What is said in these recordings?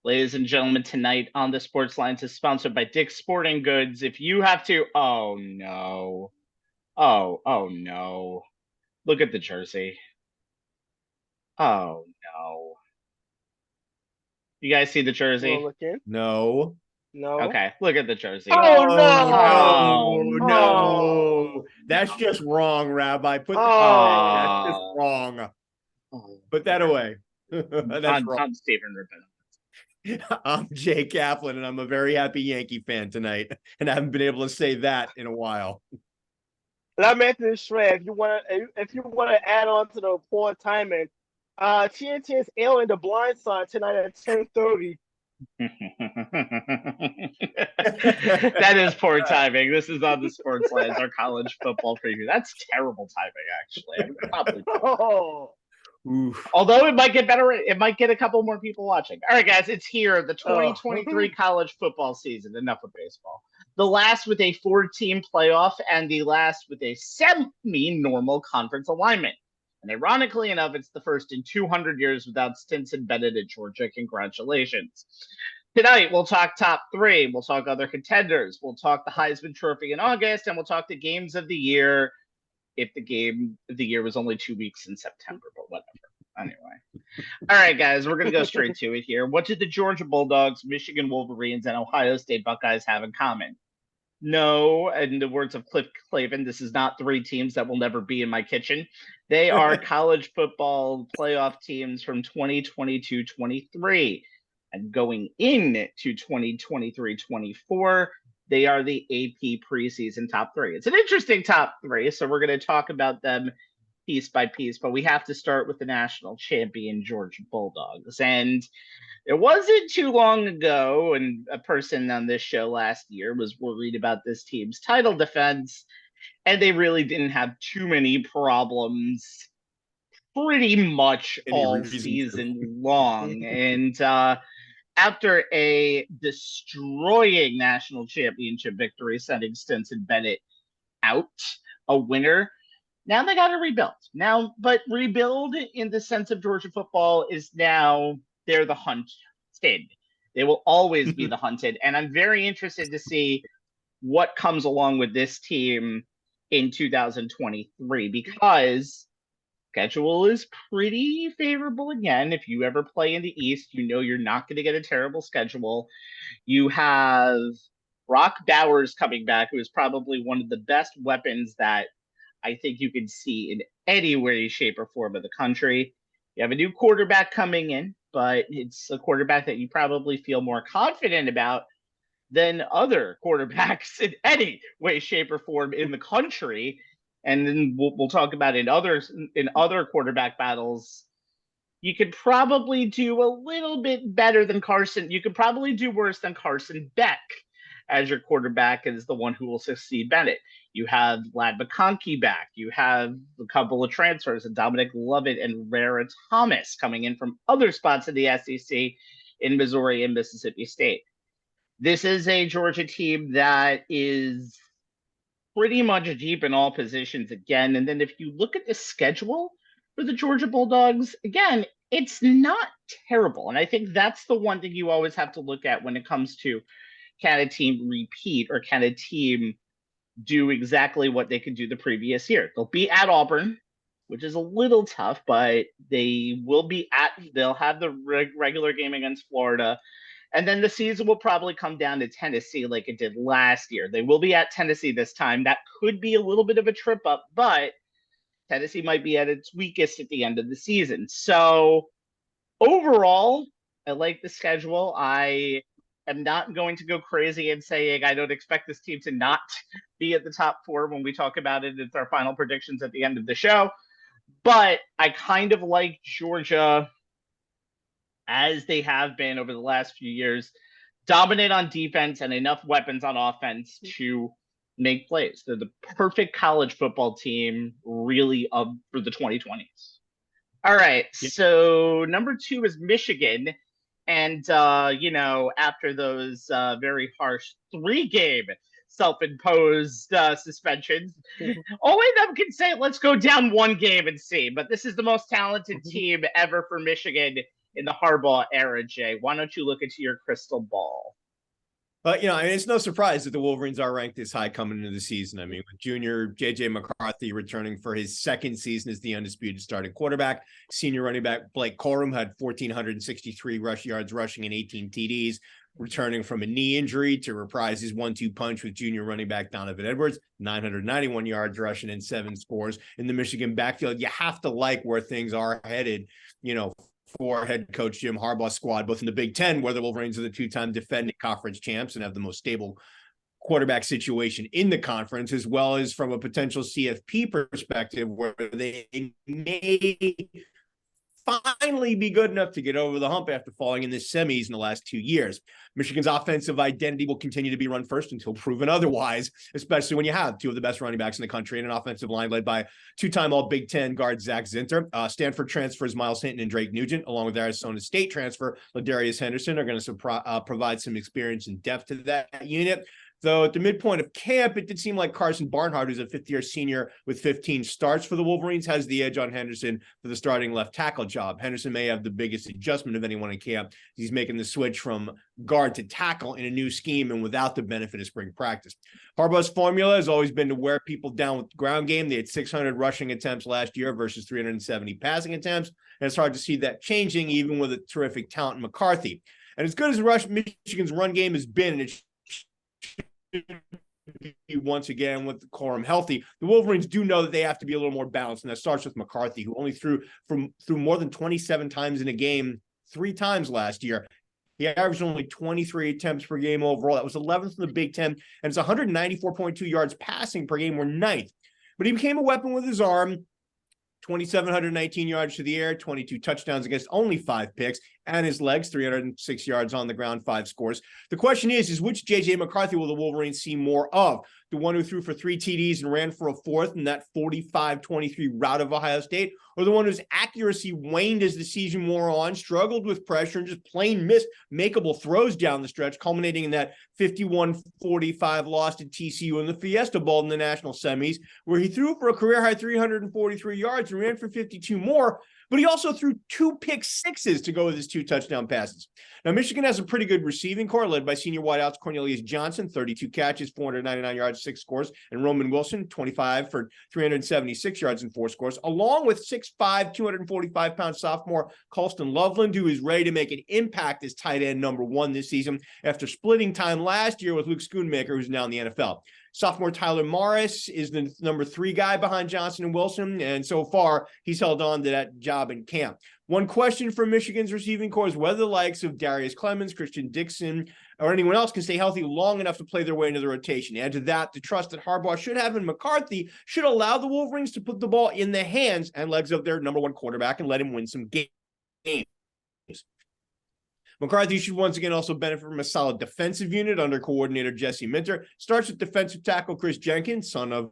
Ladies and gentlemen, tonight on the Sports Lines is sponsored by Dick's Sporting Goods. If you have to, oh no, oh no, look at the jersey. Oh no, you guys see the We'll jersey? look in. No. No. Okay, look at the jersey. Oh Oh, no! Oh no, Oh no. That's just wrong, Rabbi. Put that away. That's just oh. wrong. Oh. Put that Okay. away. That's wrong. I'm Stephen Rabinowitz. I'm Jay Kaplan, and I'm a very happy Yankee fan tonight. And I haven't been able to say that in a while. And I'm Anthony Strait. If you wanna add on to the poor timing, TNT is airing The Blind Side tonight at 10:30. That is poor timing. This is on the Sports Lines, our college football preview. That's terrible timing, actually. I would probably. Oh, Oof. Although it might get better, it might get a couple more people watching. All right, guys, it's here, the oh. 2023 college football season. Enough of baseball. The last with a 4-team playoff and the last with a semi-normal conference alignment. And ironically enough, it's the first in 200 years without Stinson Bennett at Georgia. Congratulations. Tonight, we'll talk top three. We'll talk other contenders. We'll talk the Heisman Trophy in August, and we'll talk the games of the year if the game of the year was only 2 weeks in September, but whatever. Anyway. All right, guys, we're going to go straight to it here. What did the Georgia Bulldogs, Michigan Wolverines, and Ohio State Buckeyes have in common? No, in the words of Cliff Clavin, this is not three teams that will never be in my kitchen. They are college football playoff teams from 2022-23. And going into 2023-24, they are the AP preseason top three. It's an interesting top three, so we're going to talk about them piece by piece, but we have to start with the national champion Georgia Bulldogs. And it wasn't too long ago, and a person on this show last year was worried about this team's title defense, and they really didn't have too many problems pretty much Any all reason to. season long. And after a destroying national championship victory, sending Stinson Bennett out a winner, now they got to rebuild. Now, but rebuild in the sense of Georgia football is now they're the hunted. They will always be the hunted. And I'm very interested to see what comes along with this team in 2023 because schedule is pretty favorable again. If you ever play in the East, you know you're not going to get a terrible schedule. You have Brock Bowers coming back, who is probably one of the best weapons that I think you can see in any way, shape, or form of the country. You have a new quarterback coming in, but it's a quarterback that you probably feel more confident about than other quarterbacks in any way, shape, or form in the country. And then we'll talk about in other quarterback battles. You could probably do a little bit better than Carson. You could probably do worse than Carson Beck as your quarterback is the one who will succeed Bennett. You have Vlad McConkey back. You have a couple of transfers, and Dominic Lovett and Rara Thomas coming in from other spots in the SEC in Missouri and Mississippi State. This is a Georgia team that is pretty much deep in all positions again. And then if you look at the schedule for the Georgia Bulldogs, again, it's not terrible. And I think that's the one thing you always have to look at when it comes to can a team repeat or can a team do exactly what they could do the previous year. They'll be at Auburn, which is a little tough, but they'll have the regular game against Florida. And then the season will probably come down to Tennessee like it did last year. They will be at Tennessee this time. That could be a little bit of a trip up, but Tennessee might be at its weakest at the end of the season. So overall, I like the schedule. I am not going to go crazy and saying I don't expect this team to not be at the top four when we talk about it. It's our final predictions at the end of the show. But I kind of like Georgia as they have been over the last few years, dominate on defense and enough weapons on offense to make plays. They're the perfect college football team, really, for the 2020s. All right, so number 2 is Michigan. And, after those very harsh 3-game self-imposed suspensions, only them can say, let's go down 1 game and see. But this is the most talented team ever for Michigan in the Harbaugh era, Jay? Why don't you look into your crystal ball? But, I mean, it's no surprise that the Wolverines are ranked this high coming into the season. I mean, with junior J.J. McCarthy returning for his second season as the undisputed starting quarterback, senior running back Blake Corum had 1,463 rush yards rushing and 18 TDs, returning from a knee injury to reprise his 1-2 punch with junior running back Donovan Edwards, 991 yards rushing and 7 scores in the Michigan backfield. You have to like where things are headed, for head coach Jim Harbaugh's squad, both in the Big Ten, where the Wolverines are the two-time defending conference champs and have the most stable quarterback situation in the conference, as well as from a potential CFP perspective, where they may finally be good enough to get over the hump after falling in the semis in the last 2 years. Michigan's offensive identity will continue to be run first until proven otherwise, especially when you have two of the best running backs in the country and an offensive line led by two-time All-Big Ten guard Zach Zinter. Stanford transfers Miles Hinton and Drake Nugent, along with Arizona State transfer Ladarius Henderson, are going to provide some experience and depth to that unit. Though at the midpoint of camp, it did seem like Carson Barnhart, who's a fifth-year senior with 15 starts for the Wolverines, has the edge on Henderson for the starting left tackle job. Henderson may have the biggest adjustment of anyone in camp. He's making the switch from guard to tackle in a new scheme and without the benefit of spring practice. Harbaugh's formula has always been to wear people down with the ground game. They had 600 rushing attempts last year versus 370 passing attempts, and it's hard to see that changing even with a terrific talent in McCarthy. And as good as Michigan's run game has been, and it's once again with the Corum healthy, the Wolverines do know that they have to be a little more balanced, and that starts with McCarthy, who only threw more than 27 times in a game 3 times last year. He averaged only 23 attempts per game overall. That was 11th in the Big Ten, and it's 194.2 yards passing per game, or 9th. But he became a weapon with his arm. 2,719 yards to the air, 22 touchdowns against only 5 picks, and his legs, 306 yards on the ground, 5 scores. The question is which J.J. McCarthy will the Wolverines see more of? The one who threw for 3 TDs and ran for a 4th in that 45-23 rout of Ohio State, or the one whose accuracy waned as the season wore on, struggled with pressure, and just plain missed makeable throws down the stretch, culminating in that 51-45 loss to TCU in the Fiesta Bowl in the national semis, where he threw for a career-high 343 yards and ran for 52 more, but he also threw 2 pick sixes to go with his 2 touchdown passes. Now, Michigan has a pretty good receiving core led by senior wideouts Cornelius Johnson, 32 catches, 499 yards, 6 scores, and Roman Wilson, 25 for 376 yards and 4 scores, along with 6'5", 245-pound sophomore Colston Loveland, who is ready to make an impact as tight end number 1 this season after splitting time last year with Luke Schoonmaker, who's now in the NFL. Sophomore Tyler Morris is the number 3 guy behind Johnson and Wilson, and so far he's held on to that job in camp. One question for Michigan's receiving corps is whether the likes of Darius Clemens, Christian Dixon, or anyone else can stay healthy long enough to play their way into the rotation. Add to that, the trust that Harbaugh should have in McCarthy should allow the Wolverines to put the ball in the hands and legs of their number 1 quarterback and let him win some games. McCarthy should once again also benefit from a solid defensive unit under coordinator Jesse Minter. Starts with defensive tackle Chris Jenkins, son of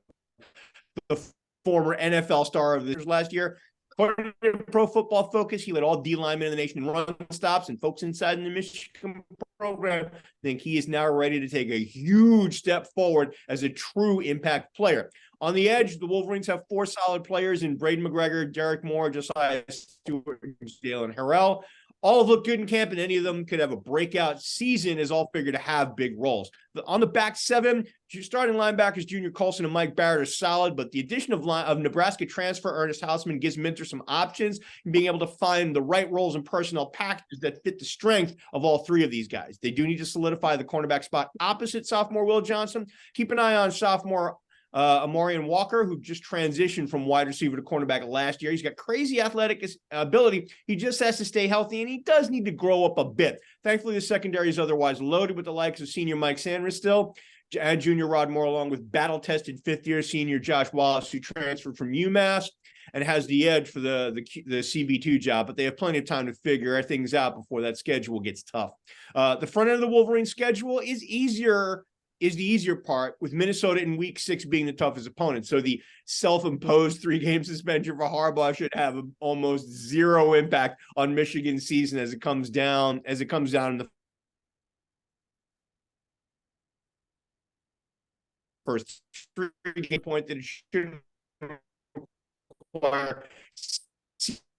the former NFL star of this last year. According to Pro Football Focus, he led all D linemen in the nation in run stops, and folks inside in the Michigan program think he is now ready to take a huge step forward as a true impact player. On the edge, the Wolverines have 4 solid players in Braden McGregor, Derek Moore, Josiah Stewart, and Jalen Harrell. All have looked good in camp, and any of them could have a breakout season as all figure to have big roles. On the back 7, starting linebackers Junior Colson and Mike Barrett are solid, but the addition of Nebraska transfer Ernest Hausman gives Minter some options in being able to find the right roles and personnel packages that fit the strength of all 3 of these guys. They do need to solidify the cornerback spot opposite sophomore Will Johnson. Keep an eye on sophomore Amorian Walker, who just transitioned from wide receiver to cornerback last year. He's got crazy athletic ability. He just has to stay healthy, and he does need to grow up a bit. Thankfully, the secondary is otherwise loaded with the likes of senior Mike Sanders still, and junior Rod Moore, along with battle-tested 5th-year senior Josh Wallace, who transferred from UMass and has the edge for the CB2 job, but they have plenty of time to figure things out before that schedule gets tough. The front end of the Wolverine schedule is the easier part, with Minnesota in week 6 being the toughest opponent. So the self-imposed 3-game suspension for Harbaugh should have almost 0 impact on Michigan's season as it comes down in the first 3-game point that it shouldn't require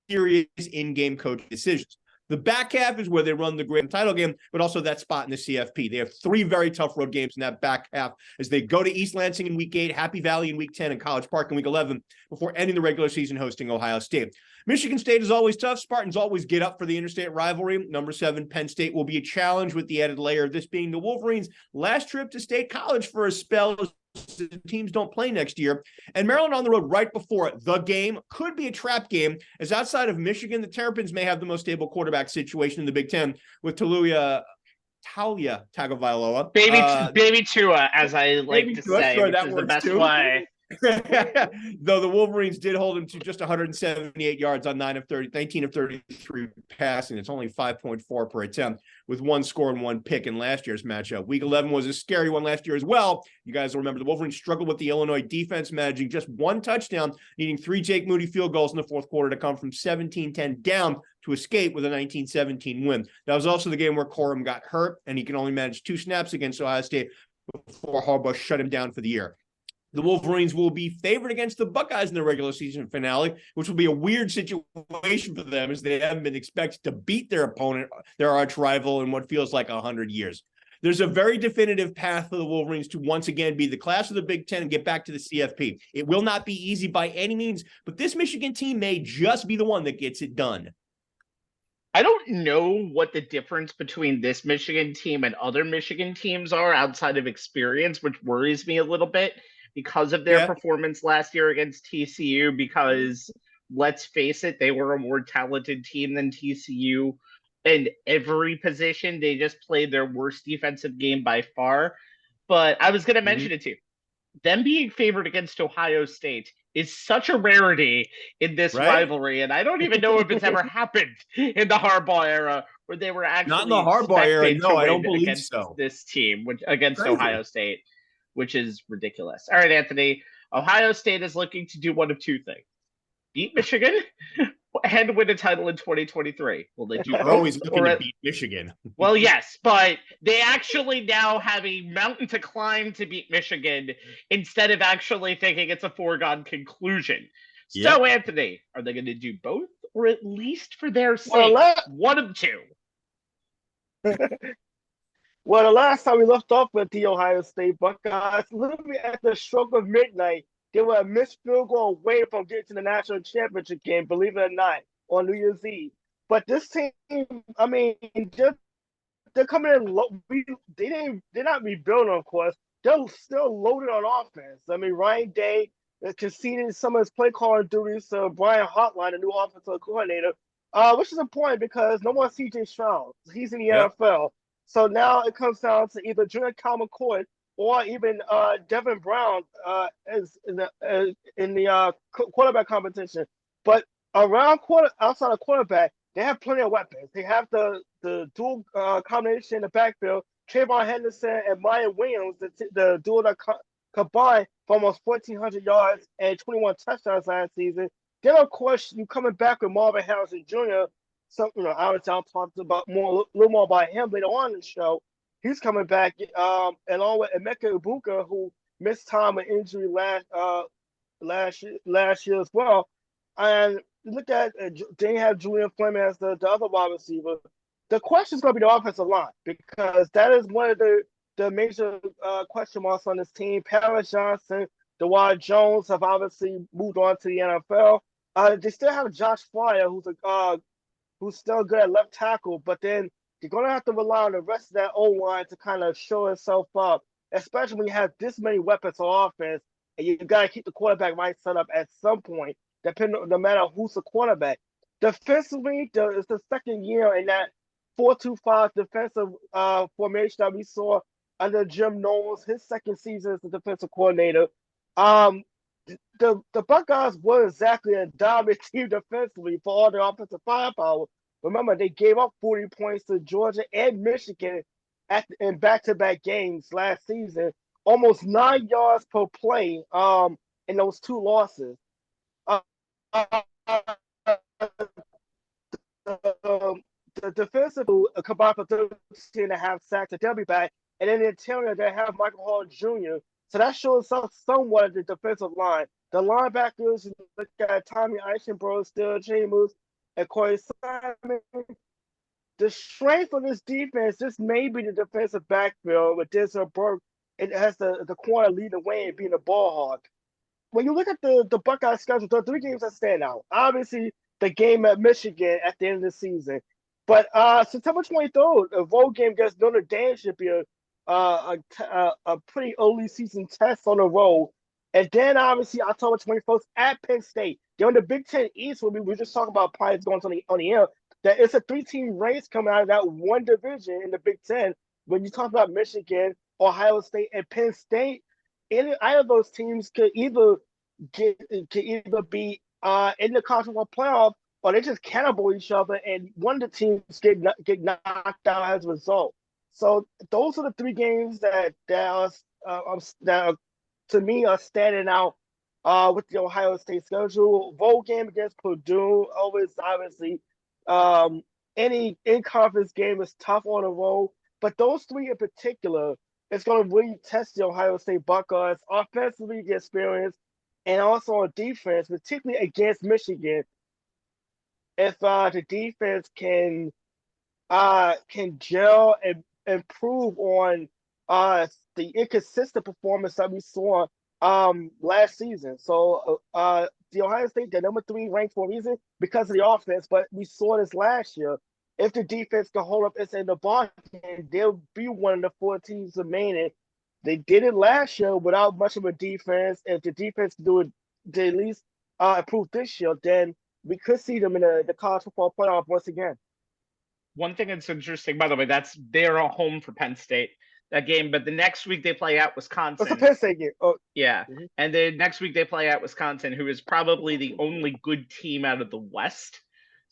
serious in-game coach decisions. The back half is where they run the grand title game, but also that spot in the CFP. They have 3 very tough road games in that back half as they go to East Lansing in week 8, Happy Valley in week 10, and College Park in week 11 before ending the regular season hosting Ohio State. Michigan State is always tough. Spartans always get up for the interstate rivalry. Number 7, Penn State will be a challenge with the added layer of this being the Wolverines' last trip to state college for a spell. The teams don't play next year. And Maryland on the road right before the game could be a trap game, as outside of Michigan, the Terrapins may have the most stable quarterback situation in the Big Ten with Talia Tagovailoa. Baby Tua, as I like to Tua, say, sure, which that is the works best too. way. Though the Wolverines did hold him to just 178 yards on 19 of 33 passing. It's only 5.4 per attempt with 1 score and 1 pick in last year's matchup. Week 11 was a scary one last year as well. You guys will remember the Wolverines struggled with the Illinois defense, managing just 1 touchdown, needing 3 Jake Moody field goals in the fourth quarter to come from 17-10 down to escape with a 19-17 win. That was also the game where Corum got hurt, and he can only manage 2 snaps against Ohio State before Harbaugh shut him down for the year. The Wolverines will be favored against the Buckeyes in the regular season finale, which will be a weird situation for them as they haven't been expected to beat their opponent, their arch rival, in what feels like 100 years. There's a very definitive path for the Wolverines to once again be the class of the Big Ten and get back to the CFP. It will not be easy by any means, but this Michigan team may just be the one that gets it done. I don't know what the difference between this Michigan team and other Michigan teams are outside of experience, which worries me a little bit because of their performance last year against TCU, because let's face it, they were a more talented team than TCU in every position. They just played their worst defensive game by far. But I was going to mention it too. Them being favored against Ohio State is such a rarity in this rivalry, and I don't even know if it's ever happened in the Harbaugh era where they were actually not in the Harbaugh era. No, I don't believe against so. This team, against Ohio State, which is ridiculous. All right, Anthony. Ohio State is looking to do one of 2 things: beat Michigan and win a title in 2023. Will they do both? They're always looking to beat Michigan. Well, yes, but they actually now have a mountain to climb to beat Michigan instead of actually thinking it's a foregone conclusion. Yep. So, Anthony, are they going to do both, or at least for their sake, one of 2? Well, the last time we left off with the Ohio State Buckeyes, literally at the stroke of midnight, they were a missed field goal away from getting to the national championship game, believe it or not, on New Year's Eve. But this team, I mean, they're coming in low. They're not rebuilding, of course. They're still loaded on offense. I mean, Ryan Day conceded some of his play calling duties to Brian Hartline, the new offensive coordinator, which is important because no more C.J. Stroud. He's in the NFL. So now it comes down to either Junior Calvin-Court or even Devin Brown as in the quarterback competition. But outside of quarterback, they have plenty of weapons. They have the dual combination in the backfield. Trayvon Henderson and Maya Williams, the duo that combined for almost 1,400 yards and 21 touchdowns last season. Then, of course, you coming back with Marvin Harrison Jr. So, obviously I'll talk about a little more about him later on in the show. He's coming back along with Emeka Ibuka, who missed time with injury last year as well. And look at they have Julian Fleming as the other wide receiver. The question is going to be the offensive line, because that is one of the major question marks on this team. Paris Johnson, DeWard Jones have obviously moved on to the NFL. They still have Josh Fryer, who's still good at left tackle, but then you're going to have to rely on the rest of that O-line to kind of show itself up, especially when you have this many weapons on offense, and you got to keep the quarterback right set up at some point, no matter who's the quarterback. Defensively, it's the second year in that 4-2-5 defensive formation that we saw under Jim Knowles, his second season as the defensive coordinator. The Buckeyes were exactly a dominant team defensively for all their offensive firepower. Remember, they gave up 40 points to Georgia and Michigan in back-to-back games last season, almost 9 yards per play in those 2 losses. The defensive combined for 13.5 sacks, they'll be back. And in the interior, they have Michael Hall Jr. So that shows us somewhat of the defensive line. The linebackers, look at Tommy Eichenberg, still Chambers, and Corey Simon. the strength of this defense just may be the defensive backfield with Denzel Burke. It has the corner leading the way and being a ball hawk. When you look at the Buckeyes schedule, there are 3 games that stand out. Obviously, the game at Michigan at the end of the season. But September 23rd, a road game against Notre Dame should be a pretty early season test on the road. And then, obviously, October 21st at Penn State. They're in the Big Ten East, where we were just talking about prior going on the air, that it's a 3-team race coming out of that one division in the Big Ten. When you talk about Michigan, Ohio State, and Penn State, either of those teams could either be in the college football playoff, or they just cannibal each other, and one of the teams get knocked out as a result. So those are the 3 games that are, to me, are standing out with the Ohio State schedule. Road game against Purdue, always obviously. Any in-conference game is tough on the road, but those 3 in particular, it's going to really test the Ohio State Buckeyes offensively, the experience, and also on defense, particularly against Michigan. If the defense can gel and improve on the inconsistent performance that we saw last season. So the Ohio State, they're number 3 ranked for a reason because of the offense, but we saw this last year. If the defense can hold up its end of the ball, they'll be one of the 4 teams remaining. They did it last year without much of a defense. If the defense can do it to at least improve this year, then we could see them in the college football playoff once again. One thing that's interesting, by the way, they're a home for Penn State, that game, but the next week they play at Wisconsin. It's a Penn State game. Oh, yeah. And then next week they play at Wisconsin, who is probably the only good team out of the West.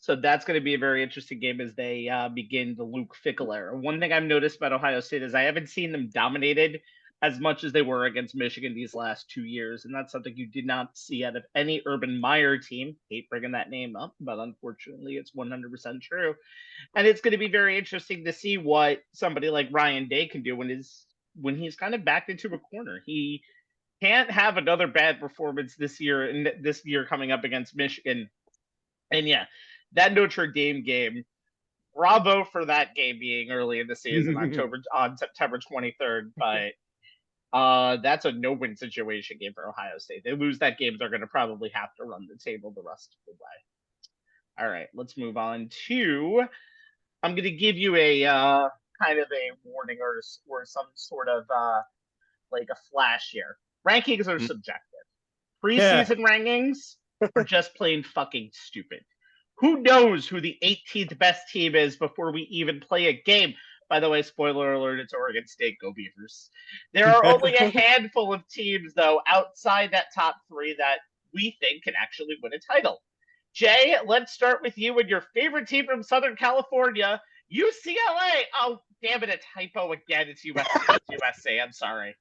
So that's going to be a very interesting game as they begin the Luke Fickell era. One thing I've noticed about Ohio State is I haven't seen them dominated as much as they were against Michigan these last 2 years. And that's something you did not see out of any Urban Meyer team. Hate bringing that name up, but unfortunately it's 100% true. And it's going to be very interesting to see what somebody like Ryan Day can do when he's kind of backed into a corner. He can't have another bad performance this year coming up against Michigan. And yeah, that Notre Dame game, bravo for that game being early in the season, on September 23rd. But that's a no-win situation game for Ohio State. They lose that game, they're going to probably have to run the table the rest of the way. All right, let's move on to. I'm going to give you a kind of a warning or some sort of like a flash here. Rankings are subjective. Preseason rankings are just plain fucking stupid. Who knows who the 18th best team is before we even play a game? By the way, spoiler alert, it's Oregon State. Go Beavers. There are only a handful of teams, though, outside that top 3 that we think can actually win a title. Jay, let's start with you and your favorite team from Southern California, UCLA. Oh, damn it, a typo again. It's USC. It's USC. I'm sorry.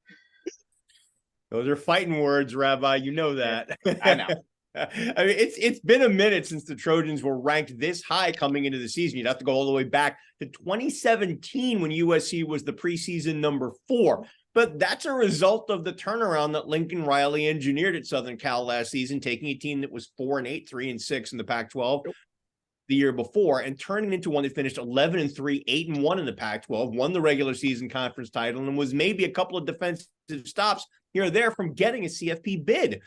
Those are fighting words, Rabbi. You know that. I know. I mean, it's been a minute since the Trojans were ranked this high coming into the season. You'd have to go all the way back to 2017 when USC was the preseason number 4. But that's a result of the turnaround that Lincoln Riley engineered at Southern Cal last season, taking a team that was 4-8, 3-6 in the Pac-12 the year before, and turning it into one that finished 11-3, 8-1 in the Pac-12, won the regular season conference title, and was maybe a couple of defensive stops here or there from getting a CFP bid.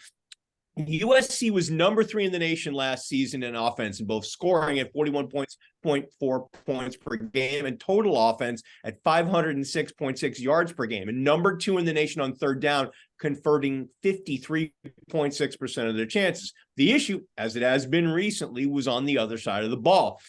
USC was number 3 in the nation last season in offense, in both scoring at 41.4 points per game and total offense at 506.6 yards per game, and number 2 in the nation on third down, converting 53.6% of their chances. The issue, as it has been recently, was on the other side of the ball,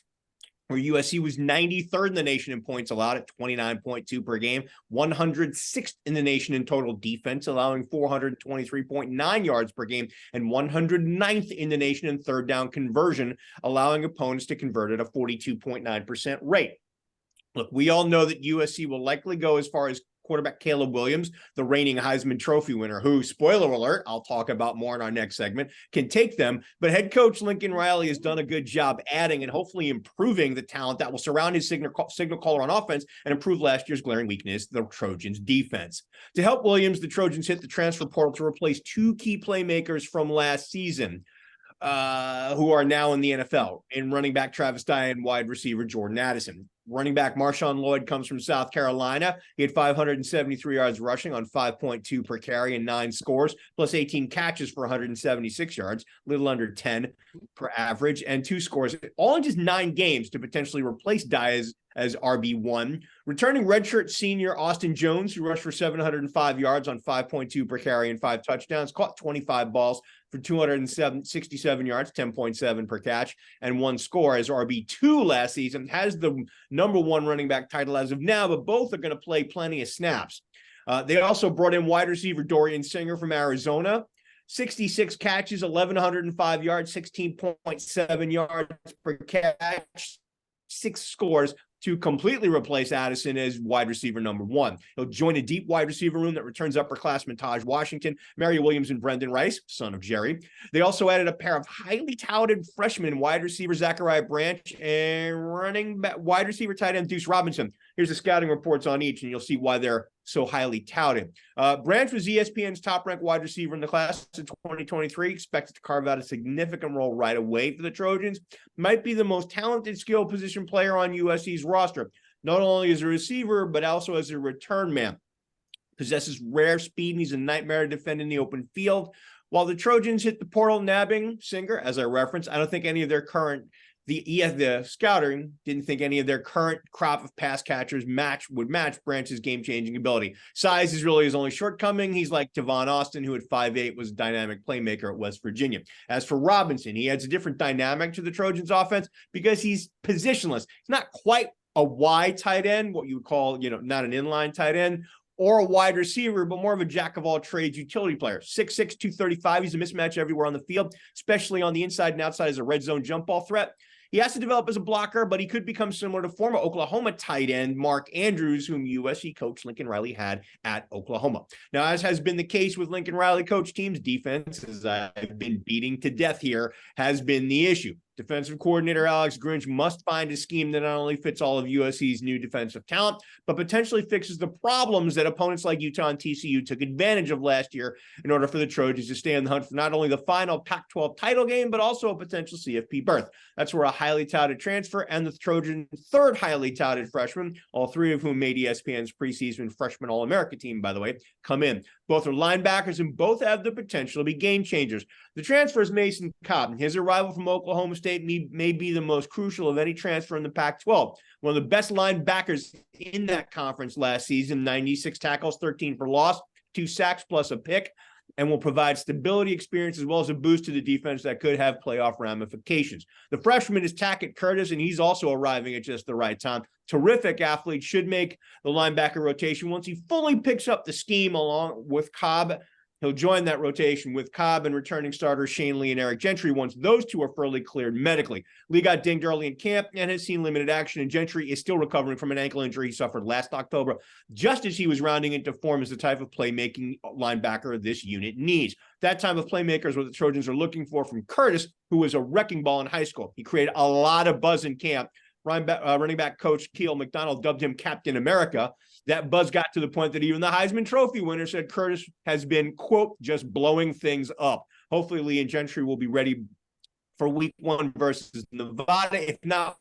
where USC was 93rd in the nation in points allowed at 29.2 per game, 106th in the nation in total defense, allowing 423.9 yards per game, and 109th in the nation in third down conversion, allowing opponents to convert at a 42.9% rate. Look, we all know that USC will likely go as far as quarterback Caleb Williams, the reigning Heisman Trophy winner, who, spoiler alert, I'll talk about more in our next segment, can take them. But head coach Lincoln Riley has done a good job adding and hopefully improving the talent that will surround his signal caller on offense and improve last year's glaring weakness, the Trojans' defense. To help Williams, the Trojans hit the transfer portal to replace 2 key playmakers from last season, who are now in the NFL, in running back Travis Dye and wide receiver Jordan Addison. Running back Marshawn Lloyd comes from South Carolina. He had 573 yards rushing on 5.2 per carry and 9 scores, plus 18 catches for 176 yards, a little under 10 per average, and 2 scores, all in just 9 games to potentially replace Dye as RB1. Returning redshirt senior Austin Jones, who rushed for 705 yards on 5.2 per carry and 5 touchdowns, caught 25 balls for 267 yards, 10.7 per catch, and 1 score as RB2 last season, has the #1 running back title as of now, but both are going to play plenty of snaps. They also brought in wide receiver Dorian Singer from Arizona. 66 catches, 1,105 yards, 16.7 yards per catch, 6 scores to completely replace Addison as wide receiver #1. He'll join a deep wide receiver room that returns upperclassman Taj Washington, Mario Williams, and Brendan Rice, son of Jerry. They also added a pair of highly touted freshmen wide receiver Zachariah Branch and wide receiver tight end Deuce Robinson. Here's the scouting reports on each, and you'll see why they're so highly touted. Branch was ESPN's top-ranked wide receiver in the class of 2023, expected to carve out a significant role right away for the Trojans. Might be the most talented skill position player on USC's roster, not only as a receiver, but also as a return man. Possesses rare speed, and he's a nightmare to defend in the open field. While the Trojans hit the portal nabbing Singer, as I referenced, I don't think any of their current the scouting didn't think any of their current crop of pass catchers would match Branch's game-changing ability. Size is really his only shortcoming. He's like Tavon Austin, who at 5'8" was a dynamic playmaker at West Virginia. As for Robinson, he adds a different dynamic to the Trojans offense because he's positionless. He's not quite a wide tight end, what you would call, not an inline tight end, or a wide receiver, but more of a jack-of-all-trades utility player. 6'6", 235. He's a mismatch everywhere on the field, especially on the inside and outside as a red zone jump ball threat. He has to develop as a blocker, but he could become similar to former Oklahoma tight end Mark Andrews, whom USC coach Lincoln Riley had at Oklahoma. Now, as has been the case with Lincoln Riley coach teams, defense, as I've been beating to death here, has been the issue. Defensive coordinator Alex Grinch must find a scheme that not only fits all of USC's new defensive talent, but potentially fixes the problems that opponents like Utah and TCU took advantage of last year in order for the Trojans to stay in the hunt for not only the final Pac-12 title game, but also a potential CFP berth. That's where a highly touted transfer and the Trojans' third highly touted freshman, all 3 of whom made ESPN's preseason freshman All-America team, by the way, come in. Both are linebackers and both have the potential to be game changers. The transfer is Mason Cobb. His arrival from Oklahoma State may be the most crucial of any transfer in the Pac-12. One of the best linebackers in that conference last season, 96 tackles, 13 for loss, 2 sacks plus a pick, and will provide stability, experience, as well as a boost to the defense that could have playoff ramifications. The freshman is Tackett Curtis, and he's also arriving at just the right time. Terrific athlete, should make the linebacker rotation once he fully picks up the scheme along with Cobb. He'll join that rotation with Cobb and returning starters Shane Lee and Eric Gentry once those two are fully cleared medically. Lee got dinged early in camp and has seen limited action, and Gentry is still recovering from an ankle injury he suffered last October, just as he was rounding into form as the type of playmaking linebacker this unit needs. That type of playmaker is what the Trojans are looking for from Curtis, who was a wrecking ball in high school. He created a lot of buzz in camp. Running back coach Keel McDonald dubbed him Captain America. That buzz got to the point that even the Heisman Trophy winner said Curtis has been, quote, just blowing things up. Hopefully Lee and Gentry will be ready for week 1 versus Nevada, if not,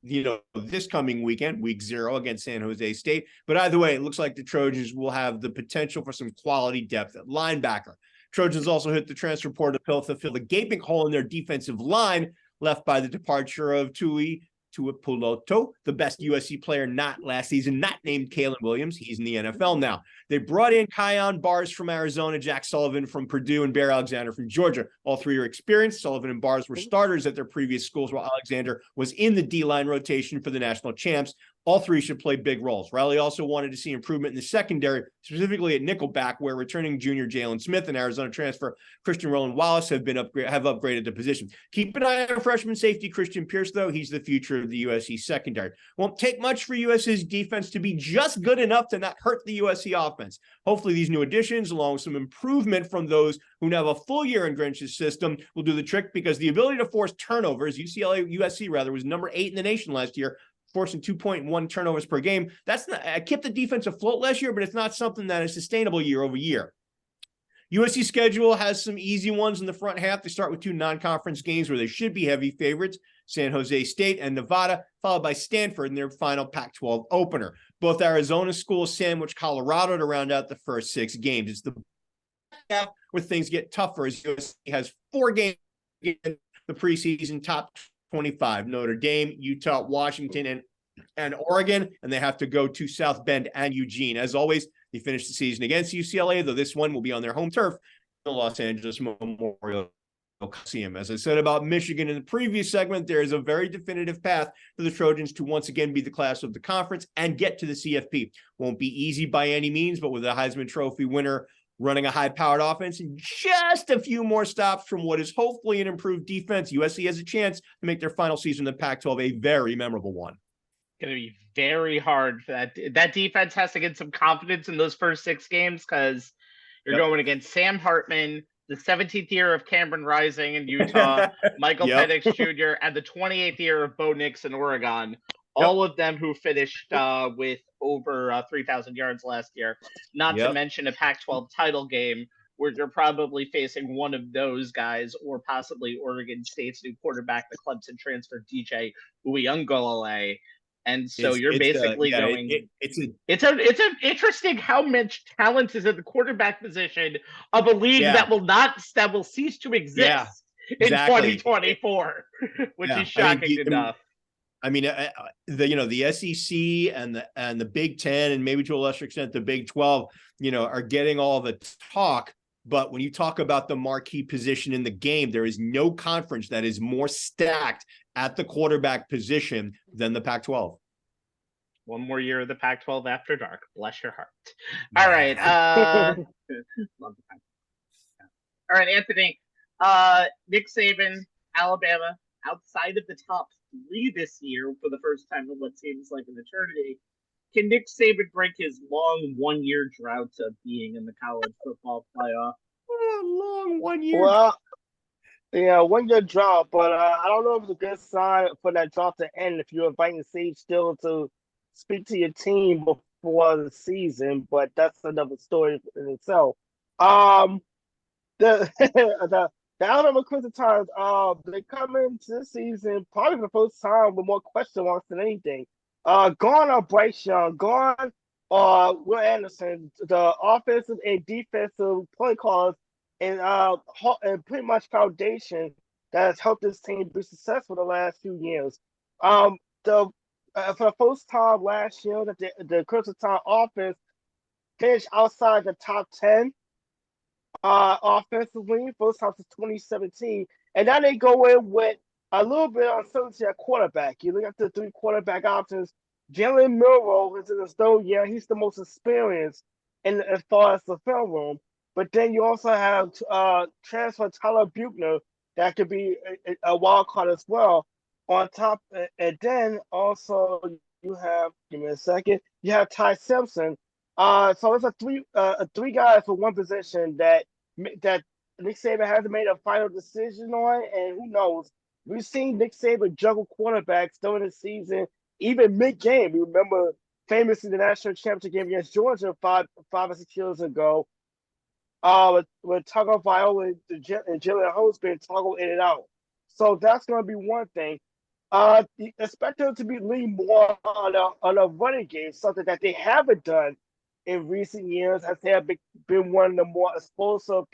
this coming weekend, week 0 against San Jose State. But either way, it looks like the Trojans will have the potential for some quality depth at linebacker. Trojans also hit the transfer portal to fill the gaping hole in their defensive line left by the departure of Tuipulotu, the best USC player not last season, not named Kalen Williams. He's in the NFL now. They brought in Kyon Barrs from Arizona, Jack Sullivan from Purdue, and Bear Alexander from Georgia. All 3 are experienced. Sullivan and Barrs were starters at their previous schools, while Alexander was in the D-line rotation for the national champs. All 3 should play big roles. Riley also wanted to see improvement in the secondary, specifically at nickelback, where returning junior Jalen Smith and Arizona transfer Christian Roland Wallace have upgraded the position. Keep an eye on freshman safety Christian Pierce, though. He's the future of the USC secondary. Won't take much for USC's defense to be just good enough to not hurt the USC offense. Hopefully these new additions, along with some improvement from those who now have a full year in Grinch's system, will do the trick, because the ability to force turnovers, USC was number 8 in the nation last year, forcing 2.1 turnovers per game. That's not, I kept the defense afloat last year, but it's not something that is sustainable year over year. USC schedule has some easy ones in the front half. They start with 2 non-conference games where they should be heavy favorites. San Jose State and Nevada, followed by Stanford in their final Pac-12 opener. Both Arizona schools sandwich Colorado to round out the first 6 games. It's the half where things get tougher as USC has 4 games in the preseason top 25. Notre Dame, Utah, Washington, and Oregon, and they have to go to South Bend and Eugene. As always, they finish the season against UCLA, though this one will be on their home turf, the Los Angeles Memorial Coliseum. As I said about Michigan in the previous segment, there is a very definitive path for the Trojans to once again be the class of the conference and get to the CFP. Won't be easy by any means, but with a Heisman Trophy winner running a high-powered offense and just a few more stops from what is hopefully an improved defense, USC has a chance to make their final season in the Pac-12 a very memorable one. Going to be very hard for that defense has to get some confidence in those first 6 games because you're going against Sam Hartman, the 17th year of Cameron Rising in Utah, Michael Penix Jr., and the 28th year of Bo Nix in Oregon. All of them who finished with over 3,000 yards last year. Not to mention a Pac-12 title game where you're probably facing one of those guys or possibly Oregon State's new quarterback, the Clemson transfer DJ Uiagalelei. And so you're basically going. It's an interesting how much talent is in the quarterback position of a league that will cease to exist in 2024, which is shocking enough. I mean, the SEC and the Big Ten and maybe to a lesser extent the Big 12, are getting all the talk. But when you talk about the marquee position in the game, there is no conference that is more stacked at the quarterback position than the Pac-12. One more year of the Pac-12 after dark. Bless your heart. All right. All right, Anthony. Nick Saban, Alabama, outside of the top 3 this year for the first time in what seems like an eternity. Can Nick Saban break his long 1-year drought of being in the college football playoff? Long 1 year. Well, yeah, 1-year drought, but I don't know if it's a good sign for that drought to end if you're inviting Sage still to speak to your team before the season, but that's another story in itself. The Alabama Crimson Tide, they come into this season probably for the first time with more question marks than anything. Gone are Bryce Young, gone Will Anderson, the offensive and defensive play calls and pretty much foundation that has helped this team be successful the last few years. For the first time last year, that the Crimson Tide offense finished outside the top 10 offensively, first time since 2017, and now they go in with a little bit of uncertainty at quarterback. You look at the 3 quarterback options. Jalen Milroe is in his 3rd year. He's the most experienced as far as the film room. But then you also have transfer Tyler Buchner that could be a wild card as well. On top, and then also you have, give me a second, you have Ty Simpson. So it's a 3 guys for one position that Nick Saban hasn't made a final decision on, and who knows? We've seen Nick Saban juggle quarterbacks during the season, even mid-game. You remember famously the national championship game against Georgia 5 or 6 years ago, with Tagovailoa and Jalen Hurts being toggled in and out. So that's going to be one thing. Expect them to be lean more on a running game, something that they haven't done in recent years, as they have been one of the more explosive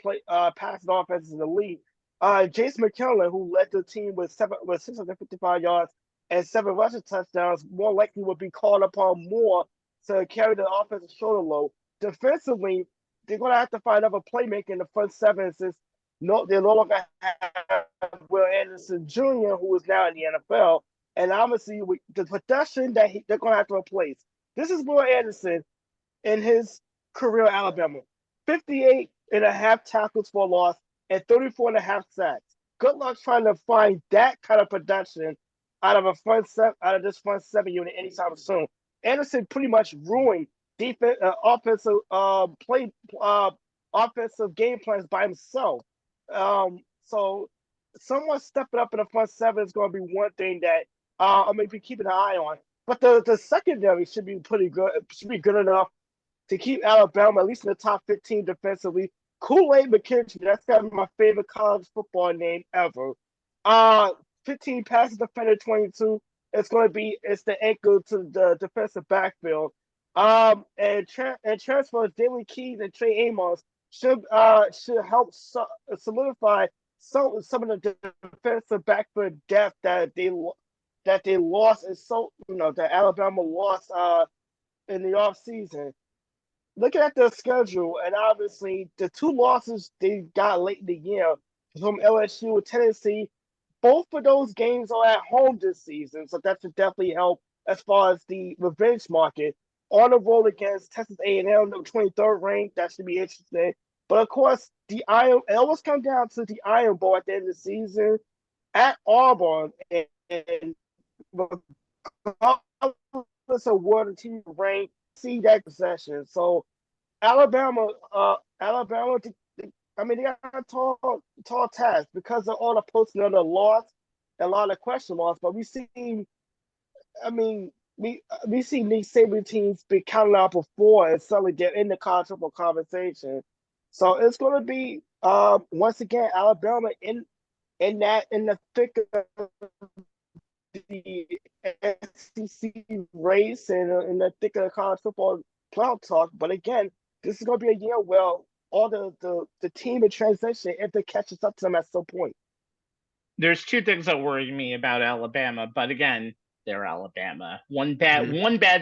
passing offenses in the league. Jace McKinley, who led the team with 655 yards and 7 rushing touchdowns, more likely will be called upon more to carry the offensive shoulder load. Defensively, they're going to have to find other playmaker in the front 7 since they no longer have Will Anderson Jr., who is now in the NFL. And obviously, the production that they're going to have to replace. This is Will Anderson in his career at Alabama. 58.5 tackles for loss and 34.5 sacks. Good luck trying to find that kind of production out of this front 7 unit anytime soon. Anderson pretty much ruined offensive game plans by himself. So someone stepping up in the front 7 is going to be one thing that I'm going to be keeping an eye on. But the secondary should be pretty good. It should be good enough to keep Alabama at least in the top 15 defensively. Kool-Aid McKinstry, that's got to be my favorite college football name ever. 15 passes defended 22. It's the anchor to the defensive backfield. And transfers Daily Keys and Trey Amos should help solidify some of the defensive backfield depth that they lost, and that Alabama lost in the offseason. Looking at the schedule, and obviously the two losses they got late in the year from LSU and Tennessee, both of those games are at home this season, so that should definitely help as far as the revenge market. On the road against Texas A&M, the 23rd ranked, that should be interesting. But of course, it always comes down to the Iron Bowl at the end of the season at Auburn, and regardless of where the team rank, see that possession. So Alabama, they got a tall task because of all the posting of the loss, a lot of question marks. But we see these Saban teams be counted out before, and suddenly they're in the college football conversation. So it's going to be once again Alabama in the thick of the SEC race and in the thick of the college football playoff talk. But again, this is going to be a year where all the team in transition, if they catches up to them at some point. There's two things that worry me about Alabama, but again, they're Alabama. One bad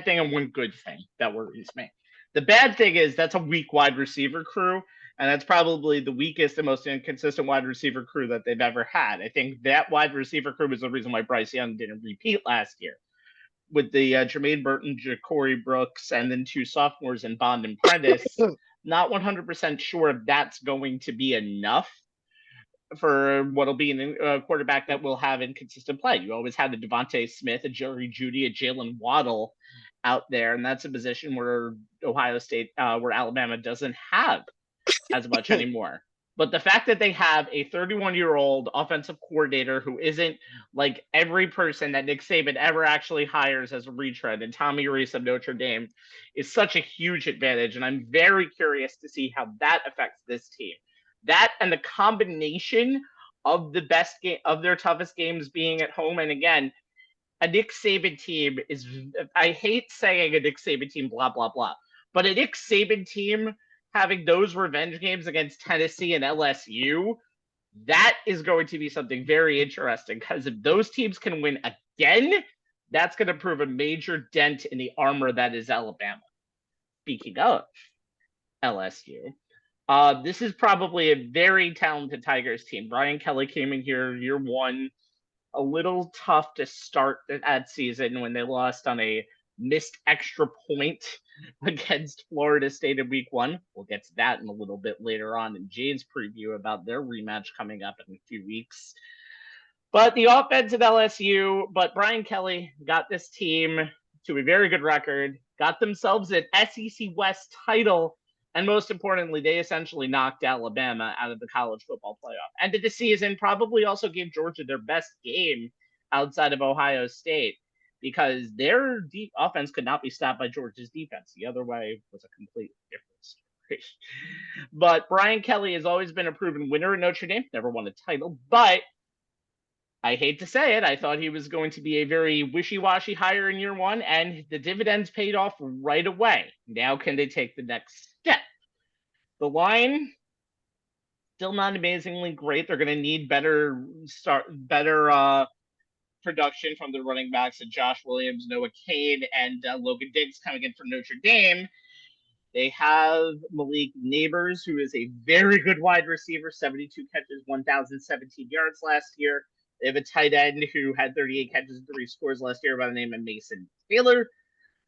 thing and one good thing that worries me. The bad thing is that's a weak wide receiver crew, and that's probably the weakest and most inconsistent wide receiver crew that they've ever had. I think that wide receiver crew is the reason why Bryce Young didn't repeat last year. With the Jermaine Burton, Ja'Cory Brooks, and then two sophomores in Bond and Prentice, not 100% sure if that's going to be enough for what'll be a quarterback that will have inconsistent play. You always had a Devontae Smith, a Jerry Jeudy, a Jalen Waddle out there, and that's a position where where Alabama doesn't have as much anymore. But the fact that they have a 31-year-old offensive coordinator who isn't like every person that Nick Saban ever actually hires as a retread, and Tommy Rees of Notre Dame, is such a huge advantage. And I'm very curious to see how that affects this team. That and the combination of the best game of their toughest games being at home. And again, a Nick Saban team is, I hate saying a Nick Saban team, blah, blah, blah, but a Nick Saban team having those revenge games against Tennessee and LSU, that is going to be something very interesting, because if those teams can win again, that's going to prove a major dent in the armor that is Alabama. Speaking of LSU, this is probably a very talented Tigers team. Brian Kelly came in here year one, a little tough to start that season when they lost on a missed extra point against Florida State in week one. We'll get to that in a little bit later on in Jay's preview about their rematch coming up in a few weeks. But the offense at LSU, but Brian Kelly got this team to a very good record, got themselves an SEC West title, and most importantly, they essentially knocked Alabama out of the college football playoff. Ended the season, probably also gave Georgia their best game outside of Ohio State, because their offense could not be stopped by Georgia's defense. The other way was a completely different story. But Brian Kelly has always been a proven winner at Notre Dame, never won a title, but I hate to say it, I thought he was going to be a very wishy-washy hire in year one, and the dividends paid off right away. Now can they take the next step? The line, still not amazingly great. They're going to need better production from the running backs of Josh Williams, Noah Cain, and Logan Diggs coming in from Notre Dame. They have Malik Neighbors, who is a very good wide receiver, 72 catches, 1,017 yards last year. They have a tight end who had 38 catches and 3 scores last year by the name of Mason Taylor,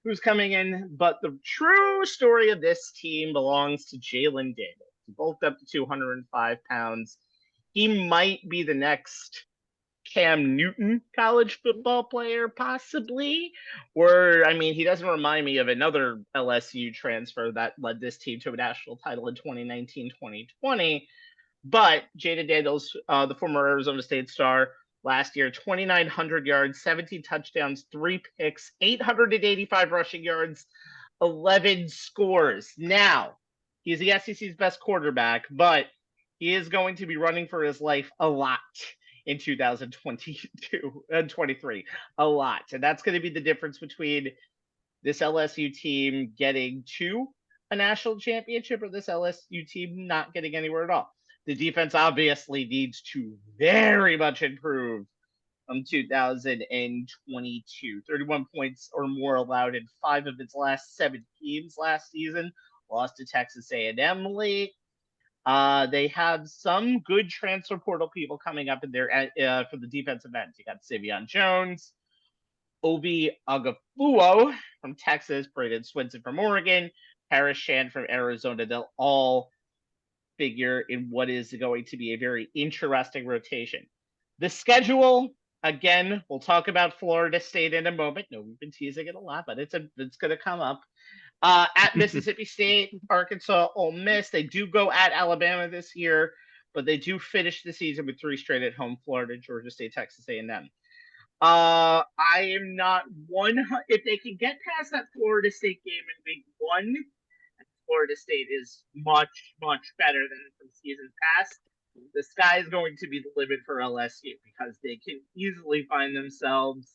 who's coming in. But the true story of this team belongs to Jalen Daniels. He bulked up to 205 pounds. He might be the next Cam Newton college football player, possibly. Or, I mean, he doesn't remind me of another LSU transfer that led this team to a national title in 2019-2020. But Jaden Daniels, the former Arizona State star, last year, 2,900 yards, 17 touchdowns, 3 picks, 885 rushing yards, 11 scores. Now, he's the SEC's best quarterback, but he is going to be running for his life a lot in 2022 and 23. A lot. And that's going to be the difference between this LSU team getting to a national championship or this LSU team not getting anywhere at all. The defense obviously needs to very much improve from 2022. 31 points or more allowed in 5 of its last 7 games last season. Lost to Texas A&M late. They have some good transfer portal people coming up in there for the defensive end. You got Savion Jones, Obi Agafuo from Texas, Braden Swinson from Oregon, Harris Shand from Arizona. They'll all figure in what is going to be a very interesting rotation. The schedule, again, we'll talk about Florida State in a moment. No, we've been teasing it a lot, but it's going to come up. At Mississippi State, Arkansas, Ole Miss. They do go at Alabama this year, but they do finish the season with 3 straight at home: Florida, Georgia State, Texas A&M. I am not one. If they can get past that Florida State game in week 1, Florida State is much, much better than from seasons past. The sky is going to be the limit for LSU because they can easily find themselves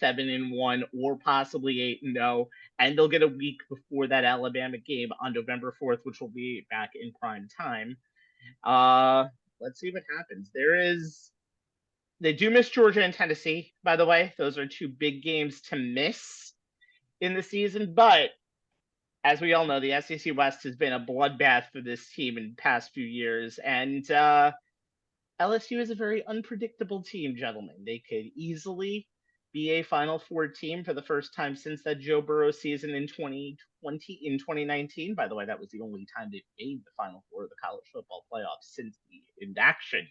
7-1 or possibly 8-0, and they'll get a week before that Alabama game on November 4th, which will be back in prime time. Let's see what happens. They do miss Georgia and Tennessee, by the way. Those are 2 big games to miss in the season, but as we all know, the SEC West has been a bloodbath for this team in the past few years, and LSU is a very unpredictable team, gentlemen. They could easily be a Final Four team for the first time since that Joe Burrow season in 2019. By the way, that was the only time they've made the Final Four of the college football playoff since the inaction